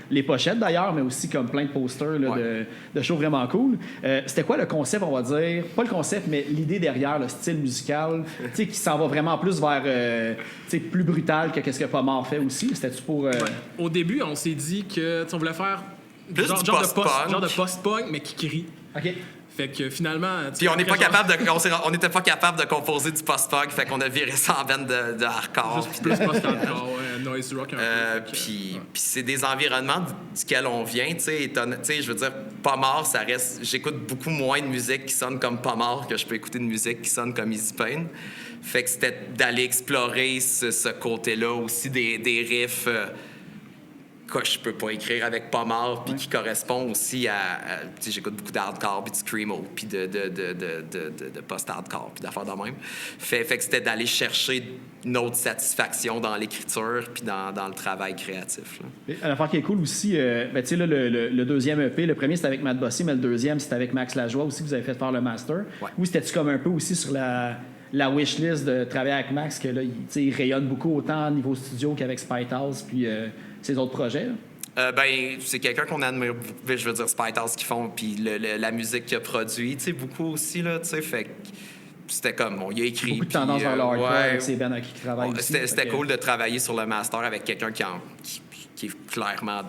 les pochettes d'ailleurs, mais aussi comme plein de posters là, Ouais. de shows vraiment cool. C'était quoi le concept, on va dire? Pas le concept, mais l'idée derrière, le style musical, tu sais, qui s'en va vraiment plus vers, tu sais, plus brutal que qu'est-ce que Pas Mort fait aussi. C'était-tu pour... Ouais. Au début, on s'est dit que, tu sais, on voulait faire Plus du post-punk. genre de post-punk, mais qui crie. OK. Fait que finalement... tu sais, Puis on n'est pas après, genre, capable de. On n'était pas capable de composer du post-punk, fait qu'on a viré ça en bande de hardcore. Juste plus post-hardcore, ouais. noise rock un peu. Puis c'est des environnements duquel on vient, tu sais, je veux dire, Pas Mort, ça reste... J'écoute beaucoup moins de musique qui sonne comme Pas Mort que je peux écouter de musique qui sonne comme Easy Pain. Fait que c'était d'aller explorer ce côté-là aussi, des riffs que je peux pas écrire avec Pas Mort, puis qui correspond aussi à tu sais, j'écoute beaucoup d'hardcore, puis de screamo, puis de post-hardcore, puis d'affaires de même. Fait que c'était d'aller chercher une autre satisfaction dans l'écriture, puis dans le travail créatif. L'affaire qui est cool aussi, tu sais, là, le deuxième EP, le premier c'était avec Matt Bossy, mais le deuxième c'était avec Max Lajoie aussi, que vous avez fait faire le master. Ouais. Ou c'était-tu comme un peu aussi sur la wishlist de travailler avec Max, que là, il rayonne beaucoup autant au niveau studio qu'avec Spite House, puis ses autres projets? C'est quelqu'un qu'on admire, je veux dire, Spite House qu'ils font, puis la musique qu'il a produit, tu sais, beaucoup aussi, là, tu sais, fait que c'était comme, bon, il a écrit... Beaucoup de tendance vers le hardcore avec ces bands avec qui il travaille aussi. C'était cool de travailler sur le master avec quelqu'un qui est clairement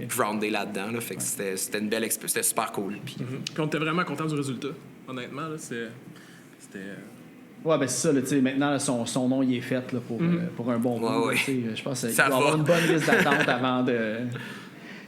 groundé là-dedans, là, fait que c'était une belle expérience, c'était super cool. Puis on était vraiment content du résultat, honnêtement, là, c'était... Ouais, ben c'est ça, là, maintenant, là, son nom, il est fait là, pour un bon bout. Ouais. Je pense qu'il Ça doit y avoir une bonne liste d'attente avant de...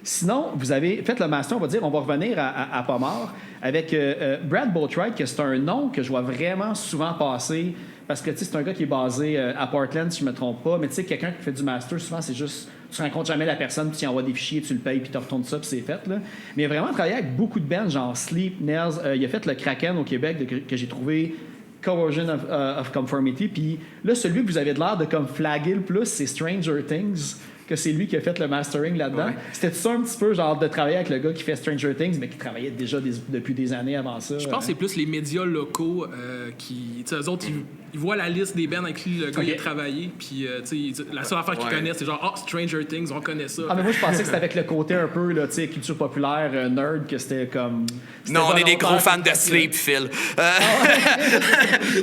Sinon, vous avez fait le master, on va revenir à Pas Mort, avec Brad Boatwright, que c'est un nom que je vois vraiment souvent passer, parce que c'est un gars qui est basé à Portland, si je me trompe pas, mais tu sais, quelqu'un qui fait du master, souvent, c'est juste... Tu rencontres jamais la personne, puis tu envoies des fichiers, tu le payes, puis tu retournes ça, puis c'est fait. Là. Mais il a vraiment travaillé avec beaucoup de bands, genre Sleep, Nails. Il a fait le Kraken au Québec, que j'ai trouvé... Coercion of Conformity. Puis là, celui que vous avez de l'air de comme flaguer le plus, c'est Stranger Things, que c'est lui qui a fait le mastering là-dedans. Ouais. C'était ça un petit peu genre de travailler avec le gars qui fait Stranger Things, mais qui travaillait déjà depuis des années avant ça. Je pense que c'est plus les médias locaux qui... Tu sais, eux autres, ils voient la liste des bands avec qui le gars il a travaillé, puis tu sais, la seule affaire qu'ils connaissent, c'est genre « Stranger Things, on connaît ça. » Ah, mais moi, je pensais que c'était avec le côté un peu, là, tu sais, culture populaire, nerd, que c'était comme... non, on est des gros fans de Sleep, Phil. C'est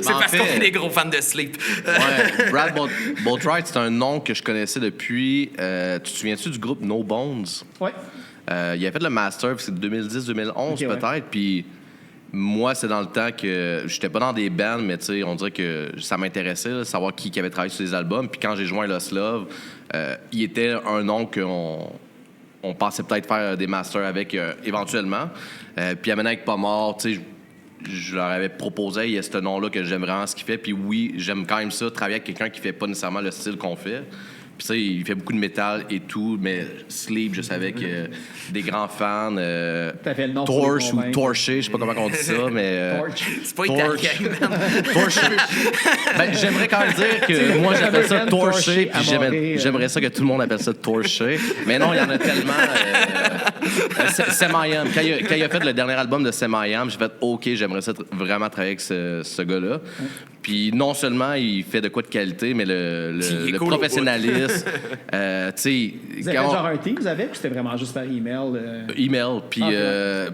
parce qu'on est des gros fans de Sleep. Ouais, Brad Boatwright, c'est un nom que je connaissais depuis... tu te souviens-tu du groupe No Bones? Ouais. Il a fait le master, c'est 2010-2011 peut-être, puis moi, c'est dans le temps que j'étais pas dans des bands, mais tu sais, on dirait que ça m'intéressait, là, savoir qui avait travaillé sur les albums. Puis quand j'ai joint Lost Love, il était un nom qu'on pensait peut-être faire des masters avec éventuellement. Puis maintenant, avec Pas Mort, tu sais, je leur avais proposé, il y a ce nom-là que j'aime vraiment ce qu'il fait. Puis oui, j'aime quand même ça, travailler avec quelqu'un qui fait pas nécessairement le style qu'on fait. Puis ça, il fait beaucoup de métal et tout, mais Sleep, je savais que des grands fans. T'avais le nom Torche ou Torché, je sais pas comment on dit ça, mais. C'est pas italien, man. Torché. Ben, j'aimerais quand même dire que moi, j'appelle ça Torché, puis j'aimerais ça que tout le monde appelle ça Torché. Mais non, il y en a tellement. Sam I Am. Quand il a fait le dernier album de Sam I Am, j'ai fait OK, j'aimerais ça vraiment travailler avec ce gars-là. Puis non seulement il fait de quoi de qualité, mais le cool professionnalisme. Tu sais, vous avez genre un team, vous avez, puis c'était vraiment juste par email. Email. Puis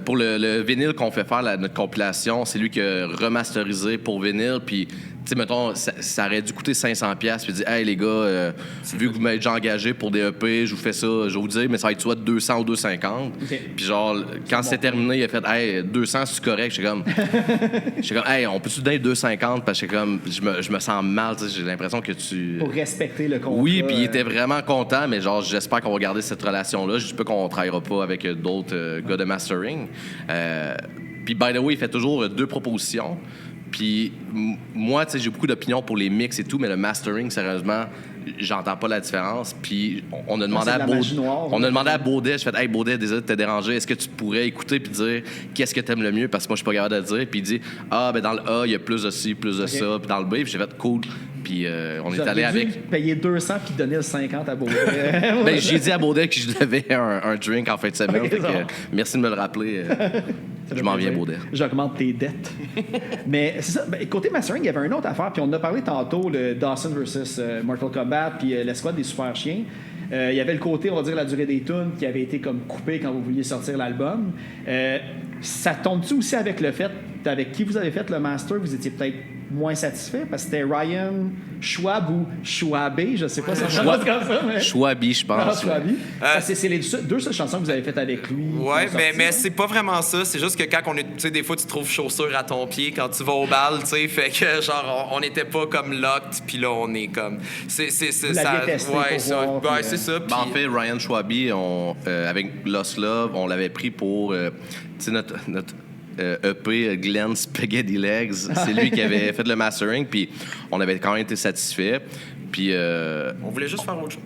pour le vinyle qu'on fait faire, notre compilation, c'est lui qui a remasterisé pour vinyle. Puis, tu sais, mettons, ça aurait dû coûter 500$. Puis il dit, hey les gars, vu que vous m'avez déjà engagé pour des EP, je vous fais ça, je vais vous dire, mais ça va être soit 200 ou 250. Okay. Puis genre, quand c'est terminé, il a fait, hey, 200, c'est correct. J'étais comme, hey, on peut-tu donner 250? Parce que comme, je me sens mal, j'ai l'impression que tu. Pour respecter le contrat. Oui, puis il était vraiment content, mais genre, j'espère qu'on va garder cette relation-là. Je dis pas qu'on travaillera pas avec d'autres gars de mastering. Puis, by the way, il fait toujours 2 propositions. Puis, moi, tu sais, j'ai beaucoup d'opinions pour les mix et tout, mais le mastering, sérieusement, j'entends pas la différence. Puis, on a demandé à Baudet, je fais, hey, Baudet, désolé de te déranger, est-ce que tu pourrais écouter puis dire qu'est-ce que t'aimes le mieux? Parce que moi, je suis pas capable de le dire. Puis, il dit, ben dans le A, il y a plus de ci, plus de ça. Puis, dans le B, puis j'ai fait, cool. Puis, on est allé avec. Payer 200 puis donner le 50 à Baudet. Ben, j'ai dit à Baudet que je devais un drink en fin de semaine. Okay, merci de me le rappeler. Je m'en viens, Baudet. J'augmente tes dettes. Mais c'est ça. Ben, côté mastering, il y avait une autre affaire. Puis on en a parlé tantôt, le Dawson versus Mortal Kombat, puis l'escouade des super chiens. Il y avait le côté, on va dire, la durée des tunes qui avait été comme coupée quand vous vouliez sortir l'album. Ça tombe-tu aussi avec le fait, avec qui vous avez fait le master, vous étiez peut-être moins satisfait parce que c'était Ryan Schwab ou Schwabé, je sais pas si on prononce comme ça, mais... Schwabi, je pense. Schwabi. C'est les deux seules chansons que vous avez faites avec lui. Ouais, mais c'est pas vraiment ça. C'est juste que quand on est. Tu sais, des fois, tu trouves chaussures à ton pied quand tu vas au bal, tu sais. Fait que, genre, on n'était pas comme locked, puis là, on est comme. C'est Vous l'aviez testé pour voir, puis, c'est ça. Ben, en fait, Ryan Schwabi, avec Lost Love, on l'avait pris pour tu sais, notre EP Glenn Spaghetti Legs. C'est lui qui avait fait le mastering, puis on avait quand même été satisfait. Puis On voulait juste faire autre chose.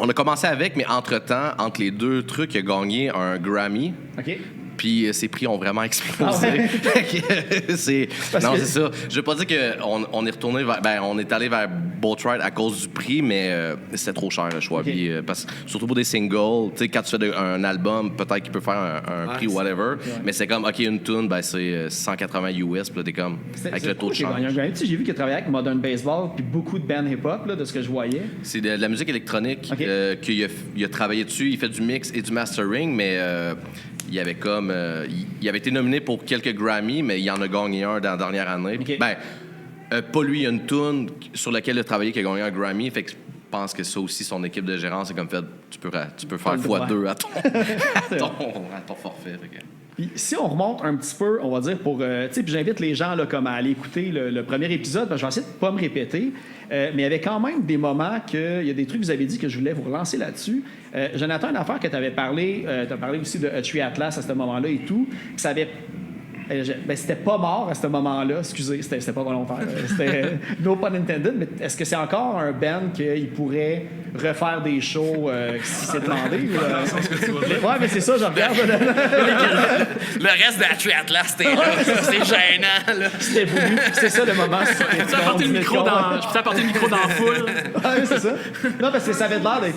on a commencé avec, mais entre-temps, entre les deux trucs, il a gagné un Grammy. OK. Puis ses prix ont vraiment explosé. Ah ouais? C'est ça. Je veux pas dire qu'on est retourné vers... Ben, on est allé vers Boat Ride à cause du prix, mais c'était trop cher, le choix. Okay. Puis, parce que surtout pour des singles, tu sais, quand tu fais un album, peut-être qu'il peut faire un prix ou whatever, mais c'est comme, OK, une tune, ben, c'est 180 US, puis là, t'es comme, avec le taux de change. J'ai vu qu'il a travaillé avec Modern Baseball puis beaucoup de bands hip-hop, là, de ce que je voyais. C'est de la musique électronique qu'il a travaillé dessus. Il fait du mix et du mastering, mais... il avait comme... il avait été nominé pour quelques Grammy, mais il en a gagné un dans la dernière année. Okay. Ben, pas lui, il y a une tune sur laquelle il a travaillé qui a gagné un Grammy. Fait que je pense que ça aussi, son équipe de gérance, c'est comme fait... Tu peux faire x2 à ton forfait. Fait que... Puis, si on remonte un petit peu, on va dire, pour... tu sais, puis j'invite les gens là, comme à aller écouter le premier épisode, parce que je vais essayer de pas me répéter, mais il y avait quand même des moments il y a des trucs que vous avez dit que je voulais vous relancer là-dessus. Jonathan, une affaire que tu avais parlé, tu as parlé aussi de A Tree Atlas à ce moment-là et tout, que ça avait... c'était pas mort à ce moment-là, excusez, c'était pas volontaire, c'était no pun intended, mais est-ce que c'est encore un band qu'il pourrait refaire des shows si c'est demandé? Ouais, mais c'est ça, je regarde. Le reste de la Triathlon, c'est gênant, là. C'était voulu, c'est ça le moment. Je peux apporter le micro dans la foule. Ouais, c'est ça. Non, parce que ça avait l'air d'être...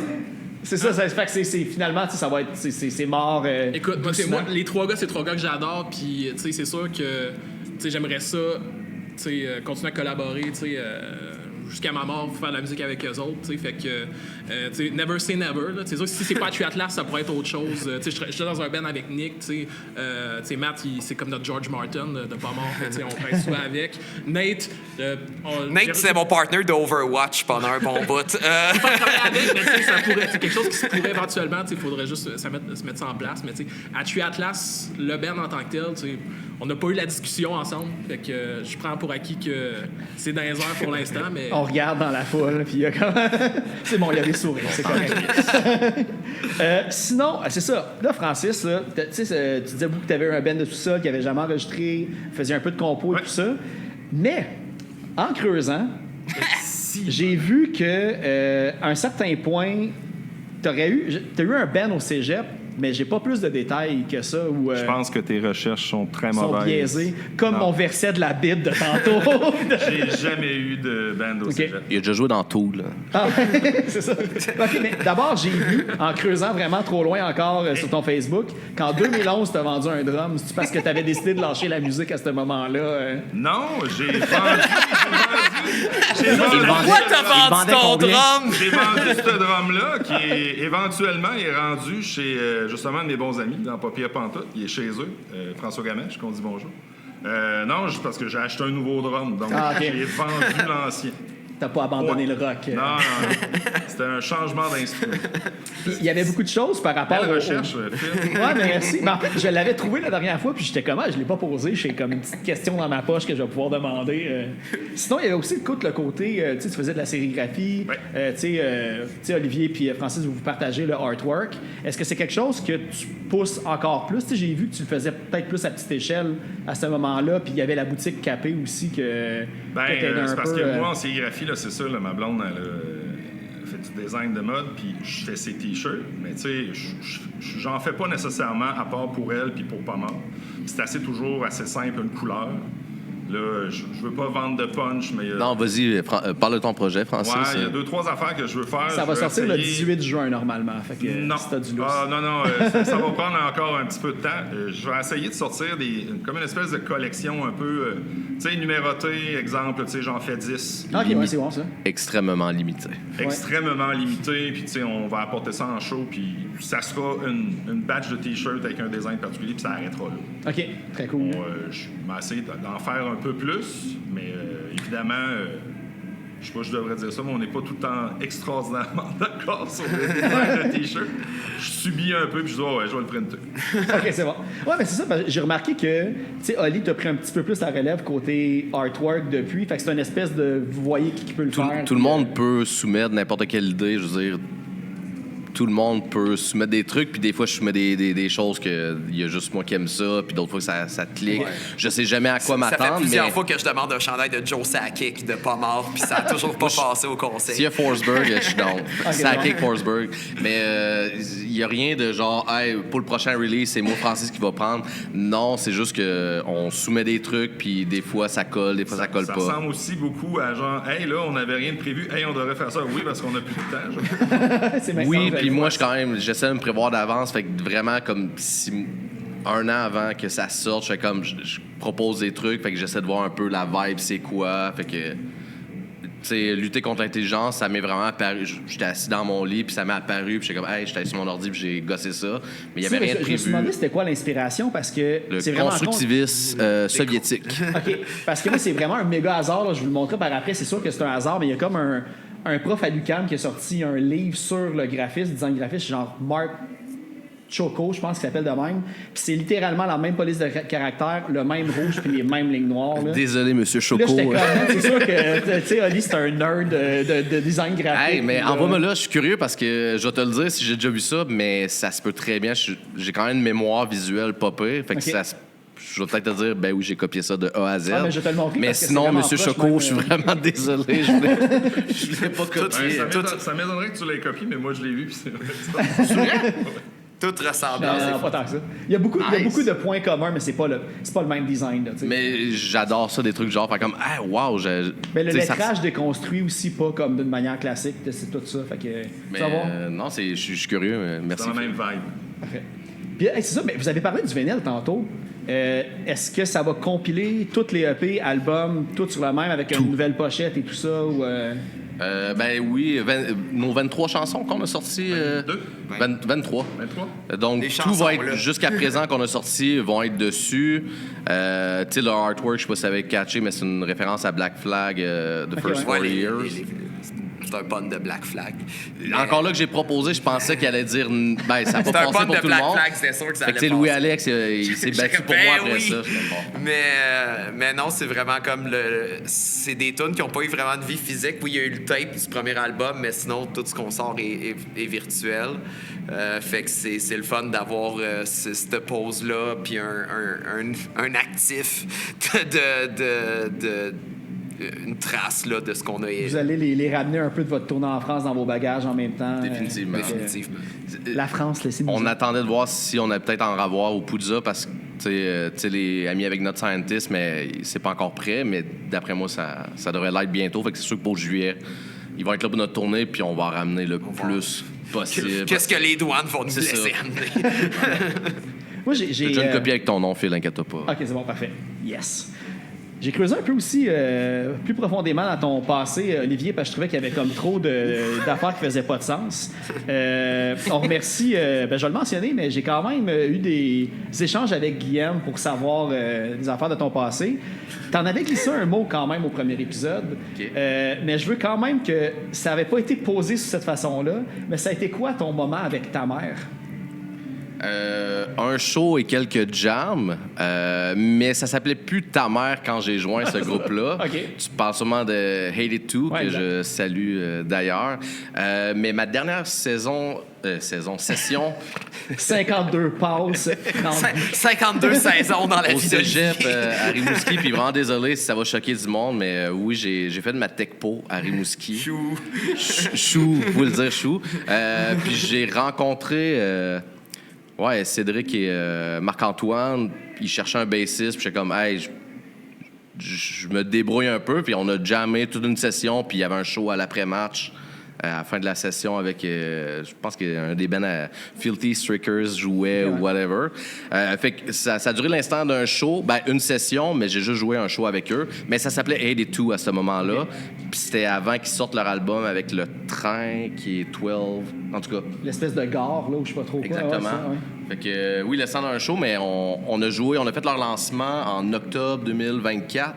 C'est ça, ça fait que c'est finalement, ça va être, c'est mort. Écoute, moi, les trois gars, c'est trois gars que j'adore, puis tu sais, c'est sûr que j'aimerais ça, tu sais, continuer à collaborer, tu sais, jusqu'à ma mort, faire de la musique avec eux autres, tu sais, fait que, tu sais, never say never, là, c'est sûr que si c'est pas Triathlon, ça pourrait être autre chose, tu sais, je suis dans un band avec Nick, tu sais, Matt, c'est comme notre George Martin de pas mort, tu sais, on travaille souvent avec. Nate, c'est mon partner d'Overwatch pendant un bon bout. Pas travailler avec, mais tu sais, ça pourrait, c'est quelque chose qui se pourrait éventuellement, tu sais, il faudrait juste se mettre ça en place, mais tu sais, à Triathlon, le band en tant que tel, tu sais, on n'a pas eu la discussion ensemble, fait que je prends pour acquis que c'est dans les airs pour l'instant, mais... On regarde dans la foule, puis il y a comme... c'est bon, il y a des sourires, c'est correct. Sinon, c'est ça. Là, Francis, là, tu disais beaucoup que tu avais un band de sous-sol qui n'avait jamais enregistré, faisait un peu de compo et tout ça. Mais, en creusant, j'ai vu que à un certain point, t'as eu un band au cégep, mais j'ai pas plus de détails que ça. Je pense que tes recherches sont très sont mauvaises. biaisées, comme mon verset de la Bible de tantôt. J'ai jamais eu de band au cégep. Il a déjà joué dans Tool. Ah, c'est ça. OK, mais d'abord, j'ai vu, en creusant vraiment trop loin encore sur ton Facebook, qu'en 2011, tu as vendu un drum. C'est parce que tu avais décidé de lâcher la musique à ce moment-là? Non, j'ai vendu. Pourquoi t'as vendu ton drum? J'ai vendu ce drum-là qui éventuellement est rendu chez justement un de mes bons amis dans Papier Pantoute. Il est chez eux, François Gamèche, qu'on dit bonjour. Non, parce que j'ai acheté un nouveau drum, donc j'ai vendu l'ancien. T'as pas abandonné le rock. Non. C'était un changement d'instrument. Il y avait beaucoup de choses par rapport Belle recherche, Phil. Ouais, mais merci. Mais en fait, je l'avais trouvé la dernière fois, puis j'étais comment? Je l'ai pas posé. J'ai comme une petite question dans ma poche que je vais pouvoir demander. Sinon, il y avait aussi le côté, tu faisais de la sérigraphie. Ouais. Tu sais, Olivier puis Francis, vous partagez le artwork. Est-ce que c'est quelque chose que tu pousses encore plus? T'sais, j'ai vu que tu le faisais peut-être plus à petite échelle à ce moment-là, puis il y avait la boutique Capé aussi que c'est parce que moi, en sérigraphie, là, c'est ça, là, ma blonde, elle fait du design de mode, puis je fais ses t-shirts, mais tu sais, j'en fais pas nécessairement à part pour elle puis pour pas mal. C'est toujours assez simple, une couleur. Là, je veux pas vendre de punch, mais... Non, vas-y, parle de ton projet, Francis. Ouais, il y a 2-3 affaires que je veux faire. Ça va sortir le 18 juin, normalement. Fait que non. si t'as du lousse. Non, ça va prendre encore un petit peu de temps. Je vais essayer de sortir comme une espèce de collection un peu, tu sais, numérotée, exemple, tu sais, j'en fais 10. OK, ouais, c'est bon, ça. Extrêmement limité. Extrêmement limité, puis tu sais, on va apporter ça en show, puis ça sera une batch de T-shirts avec un design particulier, puis ça arrêtera là. OK, très cool. Je vais essayer d'en faire un peu plus, mais évidemment, je sais pas si je devrais dire ça, mais on n'est pas tout le temps extraordinairement d'accord sur le design de T-shirt. Je subis un peu, puis je dis, ouais, je vais le printer. OK, c'est bon. Ouais, mais c'est ça, parce que j'ai remarqué que, tu sais, Oli t'a pris un petit peu plus la relève côté artwork depuis, fait que c'est une espèce de, vous voyez qui peut le faire. Tout le monde peut soumettre n'importe quelle idée, je veux dire. Tout le monde peut soumettre des trucs, puis des fois, je soumets des choses que il y a juste moi qui aime ça, puis d'autres fois, ça clique. Ouais. Je sais jamais à quoi m'attendre. Ça fait plusieurs fois que je demande un chandail de Joe Sakic de pas mort, puis ça a toujours pas passé au conseil. S'il y a Forsberg, je suis down. Sakic, Forsberg. Mais il y a rien de genre, hey, pour le prochain release, c'est moi, Francis, qui va prendre. Non, c'est juste qu'on soumet des trucs, puis des fois, ça colle, des fois, ça colle pas. Ça ressemble aussi beaucoup à genre, hey, là, on n'avait rien de prévu, hey, on devrait faire ça. Oui, parce qu'on a plus de temps. C'est oui, puis moi, j'essaie de me prévoir d'avance. Fait que vraiment, comme si un an avant que ça sorte, je fais comme, je propose des trucs. Fait que j'essaie de voir un peu la vibe, c'est quoi. Fait que, tu sais, lutter contre l'intelligence, ça m'est vraiment apparu. J'étais assis dans mon lit, puis ça m'est apparu. Puis j'étais comme, hey, j'étais assis sur mon ordi, puis j'ai gossé ça. Mais il y avait rien de prévu. Je me suis demandé c'était quoi l'inspiration, parce que c'est vraiment constructivisme soviétique. OK, parce que moi, c'est vraiment un méga hasard. Là. Je vous le montrerai par après. C'est sûr que c'est un hasard, mais il y a comme un prof à l'UQAM qui a sorti un livre sur le graphisme, design graphiste, genre Mark Choco, je pense qu'il s'appelle de même. Puis c'est littéralement la même police de caractère, le même rouge puis les mêmes lignes noires. Là. Désolé, monsieur Choco. C'est sûr que, tu sais, Oli, c'est un nerd de design graphique. Hey, mais envoie-moi là, je suis curieux parce que je vais te le dire si j'ai déjà vu ça, mais ça se peut très bien. J'ai quand même une mémoire visuelle pas pire. Fait que ça se je vais peut-être te dire, ben oui, j'ai copié ça de A à Z. Ah, mais je te le montre. Mais sinon, M. Choco, je suis vraiment désolé. Je voulais pas copier. Ça m'étonnerait que tu l'aies copié, mais moi, je l'ai vu. Puis c'est vrai. Tout ressemble. Non, pas tant que ça. Il y a beaucoup de points communs, mais c'est pas le même design. Là, mais j'adore ça, des trucs genre, comme, ah, wow. Mais le lettrage déconstruit aussi pas comme d'une manière classique. C'est tout ça. Fait que, mais, non, je suis curieux. Merci. C'est la même vibe. Parfait. Puis, c'est ça, mais vous avez parlé du vinyle tantôt. Est-ce que ça va compiler toutes les EP, albums, tout sur le même avec une nouvelle pochette et tout ça? Ou, ben oui, nos 23 chansons qu'on a sorties. 23. Donc, tout va être, jusqu'à présent qu'on a sorti, vont être dessus. Tu sais, le artwork, je sais pas si ça va être catché, mais c'est une référence à Black Flag, The First 4 Years. C'est un pun de Black Flag. Encore là que j'ai proposé, je pensais qu'il allait dire. Ben, ça n'a pas passé pour tout le monde. Flag, c'est sûr que ça allait passer. Louis-Alex, il s'est battu pour moi après ça. Mais non, c'est vraiment comme c'est des tunes qui n'ont pas eu vraiment de vie physique. Oui, il y a eu le tape du premier album, mais sinon, tout ce qu'on sort est virtuel. Fait que c'est le fun d'avoir cette pause-là, puis un actif une trace là, de ce qu'on a. Vous allez les ramener un peu de votre tournée en France dans vos bagages en même temps. Définitivement. La France, laissez-nous. On attendait de voir si on allait peut-être en revoir au Poudza parce que tu sais, les amis avec notre scientist, mais c'est pas encore prêt. Mais d'après moi, ça devrait l'être bientôt. Fait que c'est sûr que pour juillet, ils vont être là pour notre tournée, puis on va en ramener le plus possible. Qu'est-ce que les douanes vont nous laisser amener? Moi, j'ai déjà une copie avec ton nom, Phil, inquiète-toi pas. OK, c'est bon, parfait. Yes. J'ai creusé un peu aussi plus profondément dans ton passé, Olivier, parce que je trouvais qu'il y avait comme trop d'affaires qui faisaient pas de sens. On remercie, je vais le mentionner, mais j'ai quand même eu des échanges avec Guillaume pour savoir des affaires de ton passé. T'en avais glissé un mot quand même au premier épisode, okay. Mais je veux quand même que ça n'avait pas été posé sous cette façon-là, mais ça a été quoi ton moment avec ta mère? Un show et quelques jams, mais ça s'appelait plus Ta Mère quand j'ai joint ce groupe-là. Okay. Tu parles sûrement de Hate It Too, que je salue d'ailleurs. Mais ma dernière session... 52 passes. 52 saisons dans la vie de cégep à Rimouski, puis vraiment désolé si ça va choquer du monde, mais oui, j'ai fait de ma techpo à Rimouski. Chou. Chou, vous pouvez le dire chou. Puis j'ai rencontré... Cédric et Marc-Antoine, ils cherchaient un bassiste, puis j'étais comme, hey, je me débrouille un peu, puis on a jammé toute une session, puis il y avait un show à l'après-match à la fin de la session avec, je pense qu'un des bands Filthy Strickers jouait ou whatever. Fait que ça a duré l'instant d'un show, une session, mais j'ai juste joué un show avec eux. Mais ça s'appelait 82 à ce moment-là. Puis c'était avant qu'ils sortent leur album avec le train qui est 12, en tout cas. L'espèce de gare, là, où je sais pas trop quoi. Exactement. Fait que oui, l'instant d'un show, mais on a joué, on a fait leur lancement en octobre 2024.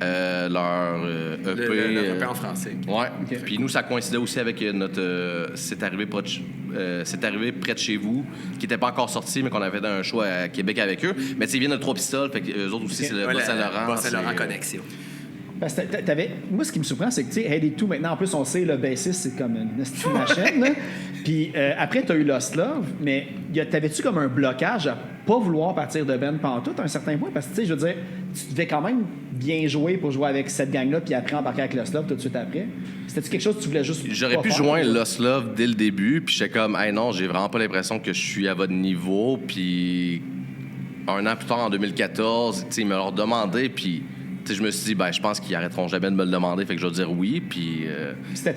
Leur EP. Le EP en français. Ouais. Okay. Puis nous, ça coïncidait aussi avec notre C'est arrivé près de chez vous, qui n'était pas encore sorti, mais qu'on avait fait un show à Québec avec eux. Mais tu sais, ils viennent de Trois-Pistoles, fait qu'eux autres aussi, c'est le Bas-Saint-Laurent. Bas-Saint-Laurent Connexion. Parce que moi, ce qui me surprend, c'est que, tu sais, Head It Too, maintenant, en plus, on sait, le bassiste, c'est comme une machine, là. Puis après, tu as eu Lost Love, mais t'avais-tu comme un blocage à pas vouloir partir de Ben pantoute à un certain point? Parce que, tu sais, je veux dire, tu devais quand même bien jouer pour jouer avec cette gang-là, puis après embarquer avec Lost Love tout de suite après. C'était-tu quelque chose que tu voulais juste J'aurais pu joindre Lost Love dès le début, puis j'étais comme, hey non, j'ai vraiment pas l'impression que je suis à votre niveau. Puis un an plus tard, en 2014, tu sais, ils me l'ont demandé, puis je me suis dit, je pense qu'ils arrêteront jamais de me le demander, fait que je vais dire oui. Puis. C'était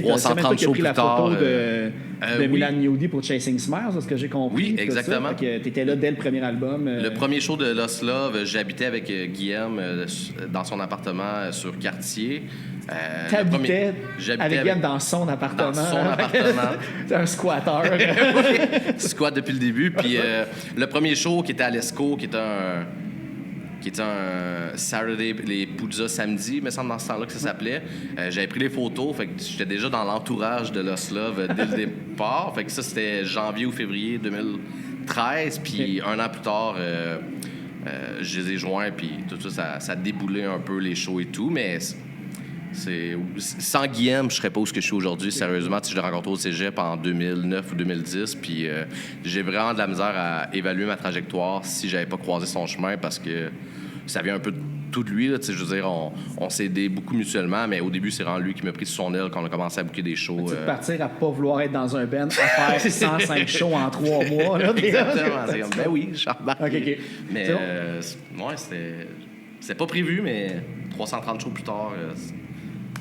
330 shows pris la photo de Milan Newdy pour Chasing Smiles, c'est ce que j'ai compris. Oui, exactement. Tu étais là dès le premier album. Le premier show de Lost Love, j'habitais avec Guillaume dans son appartement sur Cartier. T'habitais avec Guillaume dans son appartement. Dans son appartement. T'es un squatteur. Oui, squat depuis le début. Puis le premier show qui était à l'Esco, qui était un Saturday, les Poudza samedi, me semble dans ce temps-là que ça s'appelait. J'avais pris les photos, fait que j'étais déjà dans l'entourage de Lost Love dès le départ. Fait que ça, c'était janvier ou février 2013. Puis un an plus tard, je les ai joints, puis tout ça a déboulé un peu les shows et tout. Mais sans Guillaume, je serais pas où je suis aujourd'hui, sérieusement. Je l'ai rencontré au cégep en 2009 ou 2010, puis j'ai vraiment de la misère à évaluer ma trajectoire si j'avais pas croisé son chemin, parce que ça vient un peu de tout de lui. Là, je veux dire, on s'est aidés beaucoup mutuellement, mais au début, c'est vraiment lui qui m'a pris sous son aile quand on a commencé à booker des shows. Tu partir à pas vouloir être dans un band, à faire 105 shows en 3 mois. Là, exactement. C'est comme, oui, je suis embarqué. Okay. Mais c'était pas prévu, mais 330 shows plus tard...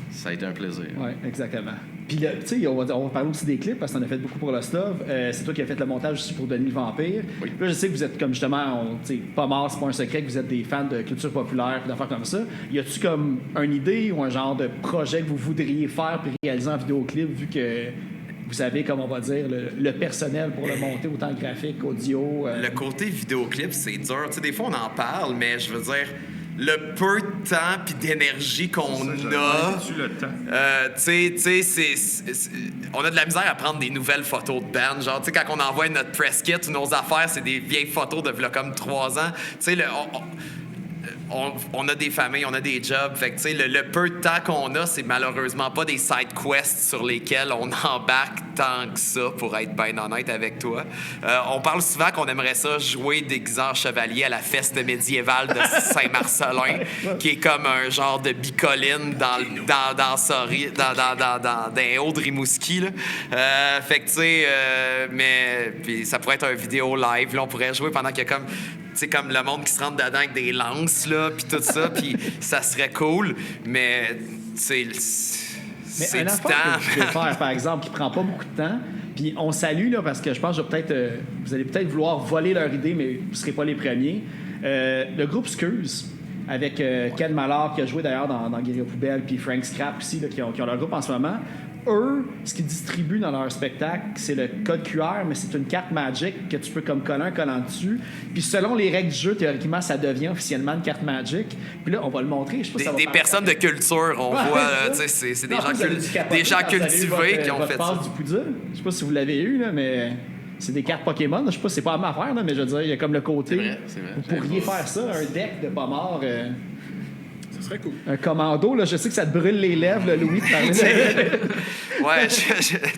ça a été un plaisir. Oui, exactement. Puis, tu sais, on va parler aussi des clips, parce qu'on a fait beaucoup pour Lost Love. C'est toi qui as fait le montage aussi pour Denis le Vampire. Oui. Puis là, je sais que vous êtes comme justement, pas mort, c'est pas un secret que vous êtes des fans de culture populaire et d'affaires comme ça. Y a-tu comme une idée ou un genre de projet que vous voudriez faire puis réaliser en vidéoclip, vu que vous avez, comme on va dire, le personnel pour le monter, autant graphique, audio? Le côté vidéoclip, c'est dur. Tu sais, des fois, on en parle, mais je veux dire... Le peu de temps puis d'énergie qu'on a, on a de la misère à prendre des nouvelles photos de band. Genre, tu sais, quand on envoie notre press kit ou nos affaires, c'est des vieilles photos de comme 3 ans. Tu sais, on a des familles, on a des jobs. Fait que, tu sais, le peu de temps qu'on a, c'est malheureusement pas des side quests sur lesquels on embarque tant que ça, pour être bien honnête avec toi. On parle souvent qu'on aimerait ça jouer déguisé en chevalier à la feste médiévale de Saint-Marcelin, qui est comme un genre de bicoline dans les hauts de Rimouski. Là. Fait que, tu sais, mais puis ça pourrait être un vidéo live. Là, on pourrait jouer pendant qu'il y a comme... C'est comme le monde qui se rentre dedans avec des lances, là, puis tout ça, puis ça serait cool, mais c'est du temps. Que je vais faire, par exemple, qui prend pas beaucoup de temps, puis on salue, là, parce que je pense que vous allez peut-être vouloir voler leur idée, mais vous serez pas les premiers. Le groupe Scuse, avec Ken Mallard, qui a joué d'ailleurs dans Guérilla Poubelle, puis Frank Scrap aussi, là, qui ont leur groupe en ce moment. Eux, ce qu'ils distribuent dans leur spectacle, c'est le code QR, mais c'est une carte Magic que tu peux comme coller un collant dessus. Puis selon les règles du jeu, théoriquement, ça devient officiellement une carte Magic. Puis là, on va le montrer. Je sais pas si ça va des personnes de culture, on voit. C'est des gens cultivés qui ont fait ça. Du Poudza. Je sais pas si vous l'avez eu, là, mais... C'est des cartes Pokémon. Je sais pas si c'est pas à ma affaire, là, mais je veux dire, il y a comme le côté... C'est vrai. Vous pourriez faire ça, un deck de pas morts... Ça serait cool. Un commando, là, je sais que ça te brûle les lèvres, là, Louis, de parler de... Ouais, tu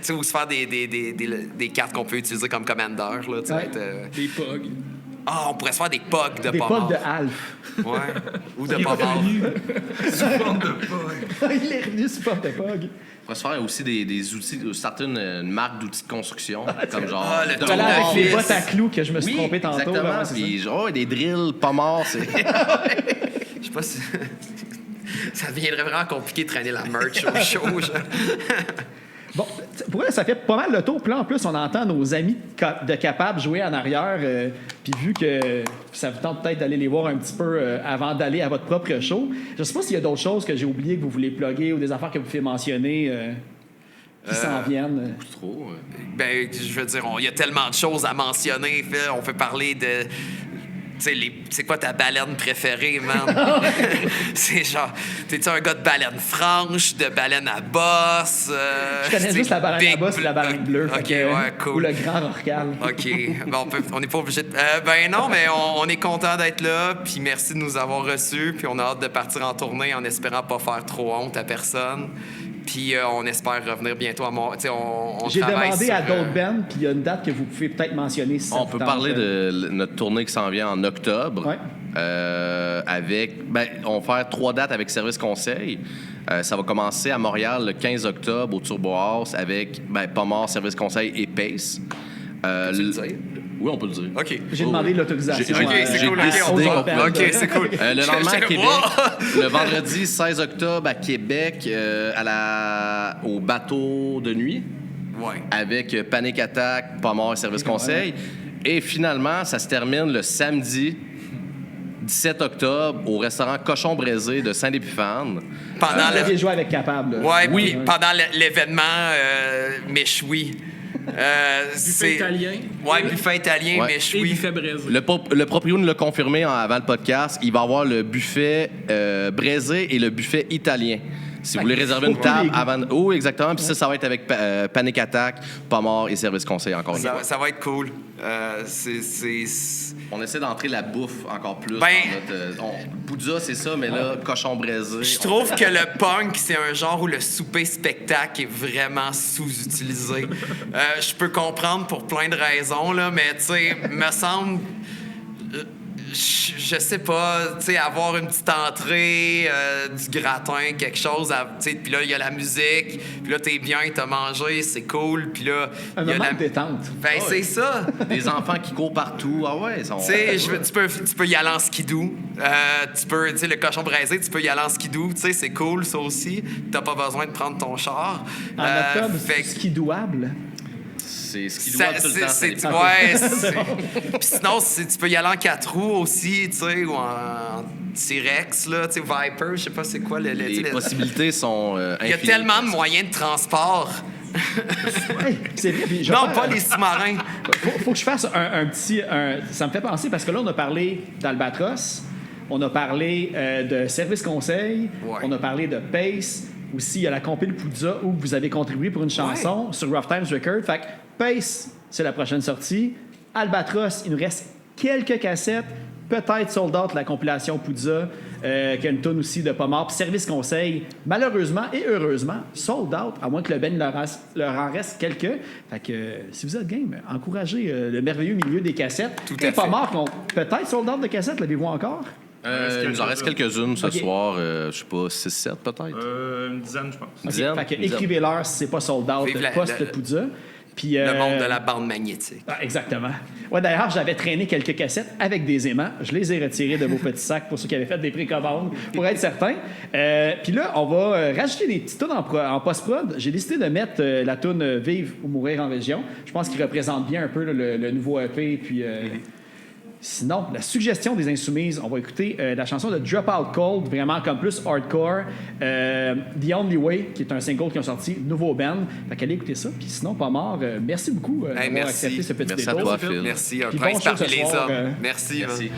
sais, ou se faire des cartes qu'on peut utiliser comme commander, là, tu sais. Des pugs. On pourrait se faire des pugs de des pas pugs de Alf. Ouais, ou de pas mort. Sous forme de pug. Il est revenu sous forme de pug. On pourrait se faire aussi des outils, certaines marques d'outils de construction, comme genre... le Tu allais avec les bottes à clous que je me suis trompé tantôt. Exactement. Là, puis genre, des drills pas morts, c'est... Je sais pas si... ça deviendrait vraiment compliqué de traîner la merch au show. Bon, pour elle, ça fait pas mal le tour. Puis là, en plus, on entend nos amis de Capable jouer en arrière. Puis vu que ça vous tente peut-être d'aller les voir un petit peu avant d'aller à votre propre show, je sais pas s'il y a d'autres choses que j'ai oubliées que vous voulez plugger ou des affaires que vous faites mentionner qui s'en viennent. Trop. Ben, je veux dire, il y a tellement de choses à mentionner. On peut parler de... c'est quoi ta baleine préférée, man? C'est genre, t'es-tu un gars de baleine franche, de baleine à bosse? Je connais juste la baleine à bosse et la baleine bleue. OK, ouais, cool. Ou le grand rorcal. OK. Bon, on n'est pas obligé de... ben non, mais on est content d'être là, puis merci de nous avoir reçus, puis on a hâte de partir en tournée en espérant pas faire trop honte à personne. Puis on espère revenir bientôt à Montréal. J'ai demandé à d'autres bands, puis il y a une date que vous pouvez peut-être mentionner. Si on peut parler de notre tournée qui s'en vient en octobre. Ouais. On va faire 3 dates avec Service Conseil. Ça va commencer à Montréal le 15 octobre au Turbo House avec Pas Mort, Service Conseil et Pace. Peux-tu le dire? Oui, on peut le dire. OK. J'ai demandé l'autorisation. OK, c'est cool. OK, c'est cool. Le lendemain à Québec, Wow! le vendredi 16 octobre à Québec, au bateau de nuit, Ouais. avec Panic Attack, Pas Mort et Service Conseil. Et finalement, ça se termine le samedi 17 octobre au restaurant Cochon Braisé de Saint-Épiphane. Vous aviez joué avec Capable. Ouais, Oui. puis pendant l'événement Méchoui. Buffet italien. Ouais, buffet italien, Ouais. Et Méchoui. buffet braisé. Le proprio nous l'a confirmé avant le podcast. Il va y avoir le buffet braisé et le buffet italien. Si vous voulez réserver une table avant... Oh, exactement. Puis ça va être avec Panic Attack, Pas Mort et Service Conseil encore une fois. Ça va être cool. On essaie d'entrer la bouffe encore plus. Ben- dans notre, Poudza, c'est ça, mais là, cochon braisé. Je trouve que le punk, c'est un genre où le souper-spectacle est vraiment sous-utilisé. Je peux comprendre pour plein de raisons, là, mais tu sais, me semble... Je sais pas, tu sais, avoir une petite entrée, du gratin, quelque chose, tu sais, puis là, il y a la musique, puis là, t'es bien, t'as mangé, c'est cool, puis là... Un il y a moment de détente. Ben, c'est ça! Des enfants qui courent partout. Ah ouais, ils sont... Tu sais, tu peux y aller en skidoo. Tu sais, le cochon braisé, tu peux y aller en skidoo. Tu sais, c'est cool, ça aussi. T'as pas besoin de prendre ton char. En octobre, fait c'est que- skidouable. C'est ce qu'ils doivent tout le temps. Puis sinon, tu peux y aller en 4 roues aussi, tu sais, ou en T-Rex, là, tu sais, Viper, je sais pas c'est quoi. Les possibilités sont Il y a infinies. tellement de moyens de transport. Hey, c'est vrai. Puis je vais Non, faire- pas les sous-marins. Faut que je fasse un petit... ça me fait penser, parce que là, on a parlé d'Albatros, on a parlé de Service Conseil, Ouais. on a parlé de Pace. Aussi, il y a la compil Poudza où vous avez contribué pour une chanson sur Rough Times Record. Fait que Pace, c'est la prochaine sortie. Albatros, il nous reste quelques cassettes. Peut-être sold out la compilation Poudza, qui a une tonne aussi de Pas Mort. Puis Service Conseil, malheureusement et heureusement, sold out, à moins que le Ben leur en reste quelques. Fait que si vous êtes game, encouragez le merveilleux milieu des cassettes. Tout Et à Pas fait. Mort, qui ont peut-être sold out de cassettes, l'avez-vous encore? Il nous en reste quelques-unes ce Ok. soir. Je sais pas, 6-7 peut-être. Une dizaine, je pense. OK. Dizaine. Fait que Dizaine. écrivez-leur si c'est pas sold out Vive post le- Poudza. Puis, Le monde de la bande magnétique. Ah, exactement. Ouais, d'ailleurs, j'avais traîné quelques cassettes avec des aimants. Je les ai retirés de vos petits sacs pour ceux qui avaient fait des précommandes, pour être certains. Puis là, on va rajouter des petites tunes en post-prod. J'ai décidé de mettre la tune Vive ou mourir en région. Je pense qu'il représente bien un peu là, le nouveau EP. Puis sinon, la suggestion des Insoumises, on va écouter la chanson de Drop Out Cold, vraiment comme plus hardcore. The Only Way, qui est un single qui ont sorti, nouveau band. Fait qu'allez écouter ça. Puis sinon, Pas Mort, merci beaucoup d'avoir merci. accepté ce petit Merci à détour. toi, Phil. Merci, un Puis prince bon show parmi ce les soir, hommes. Merci. Merci.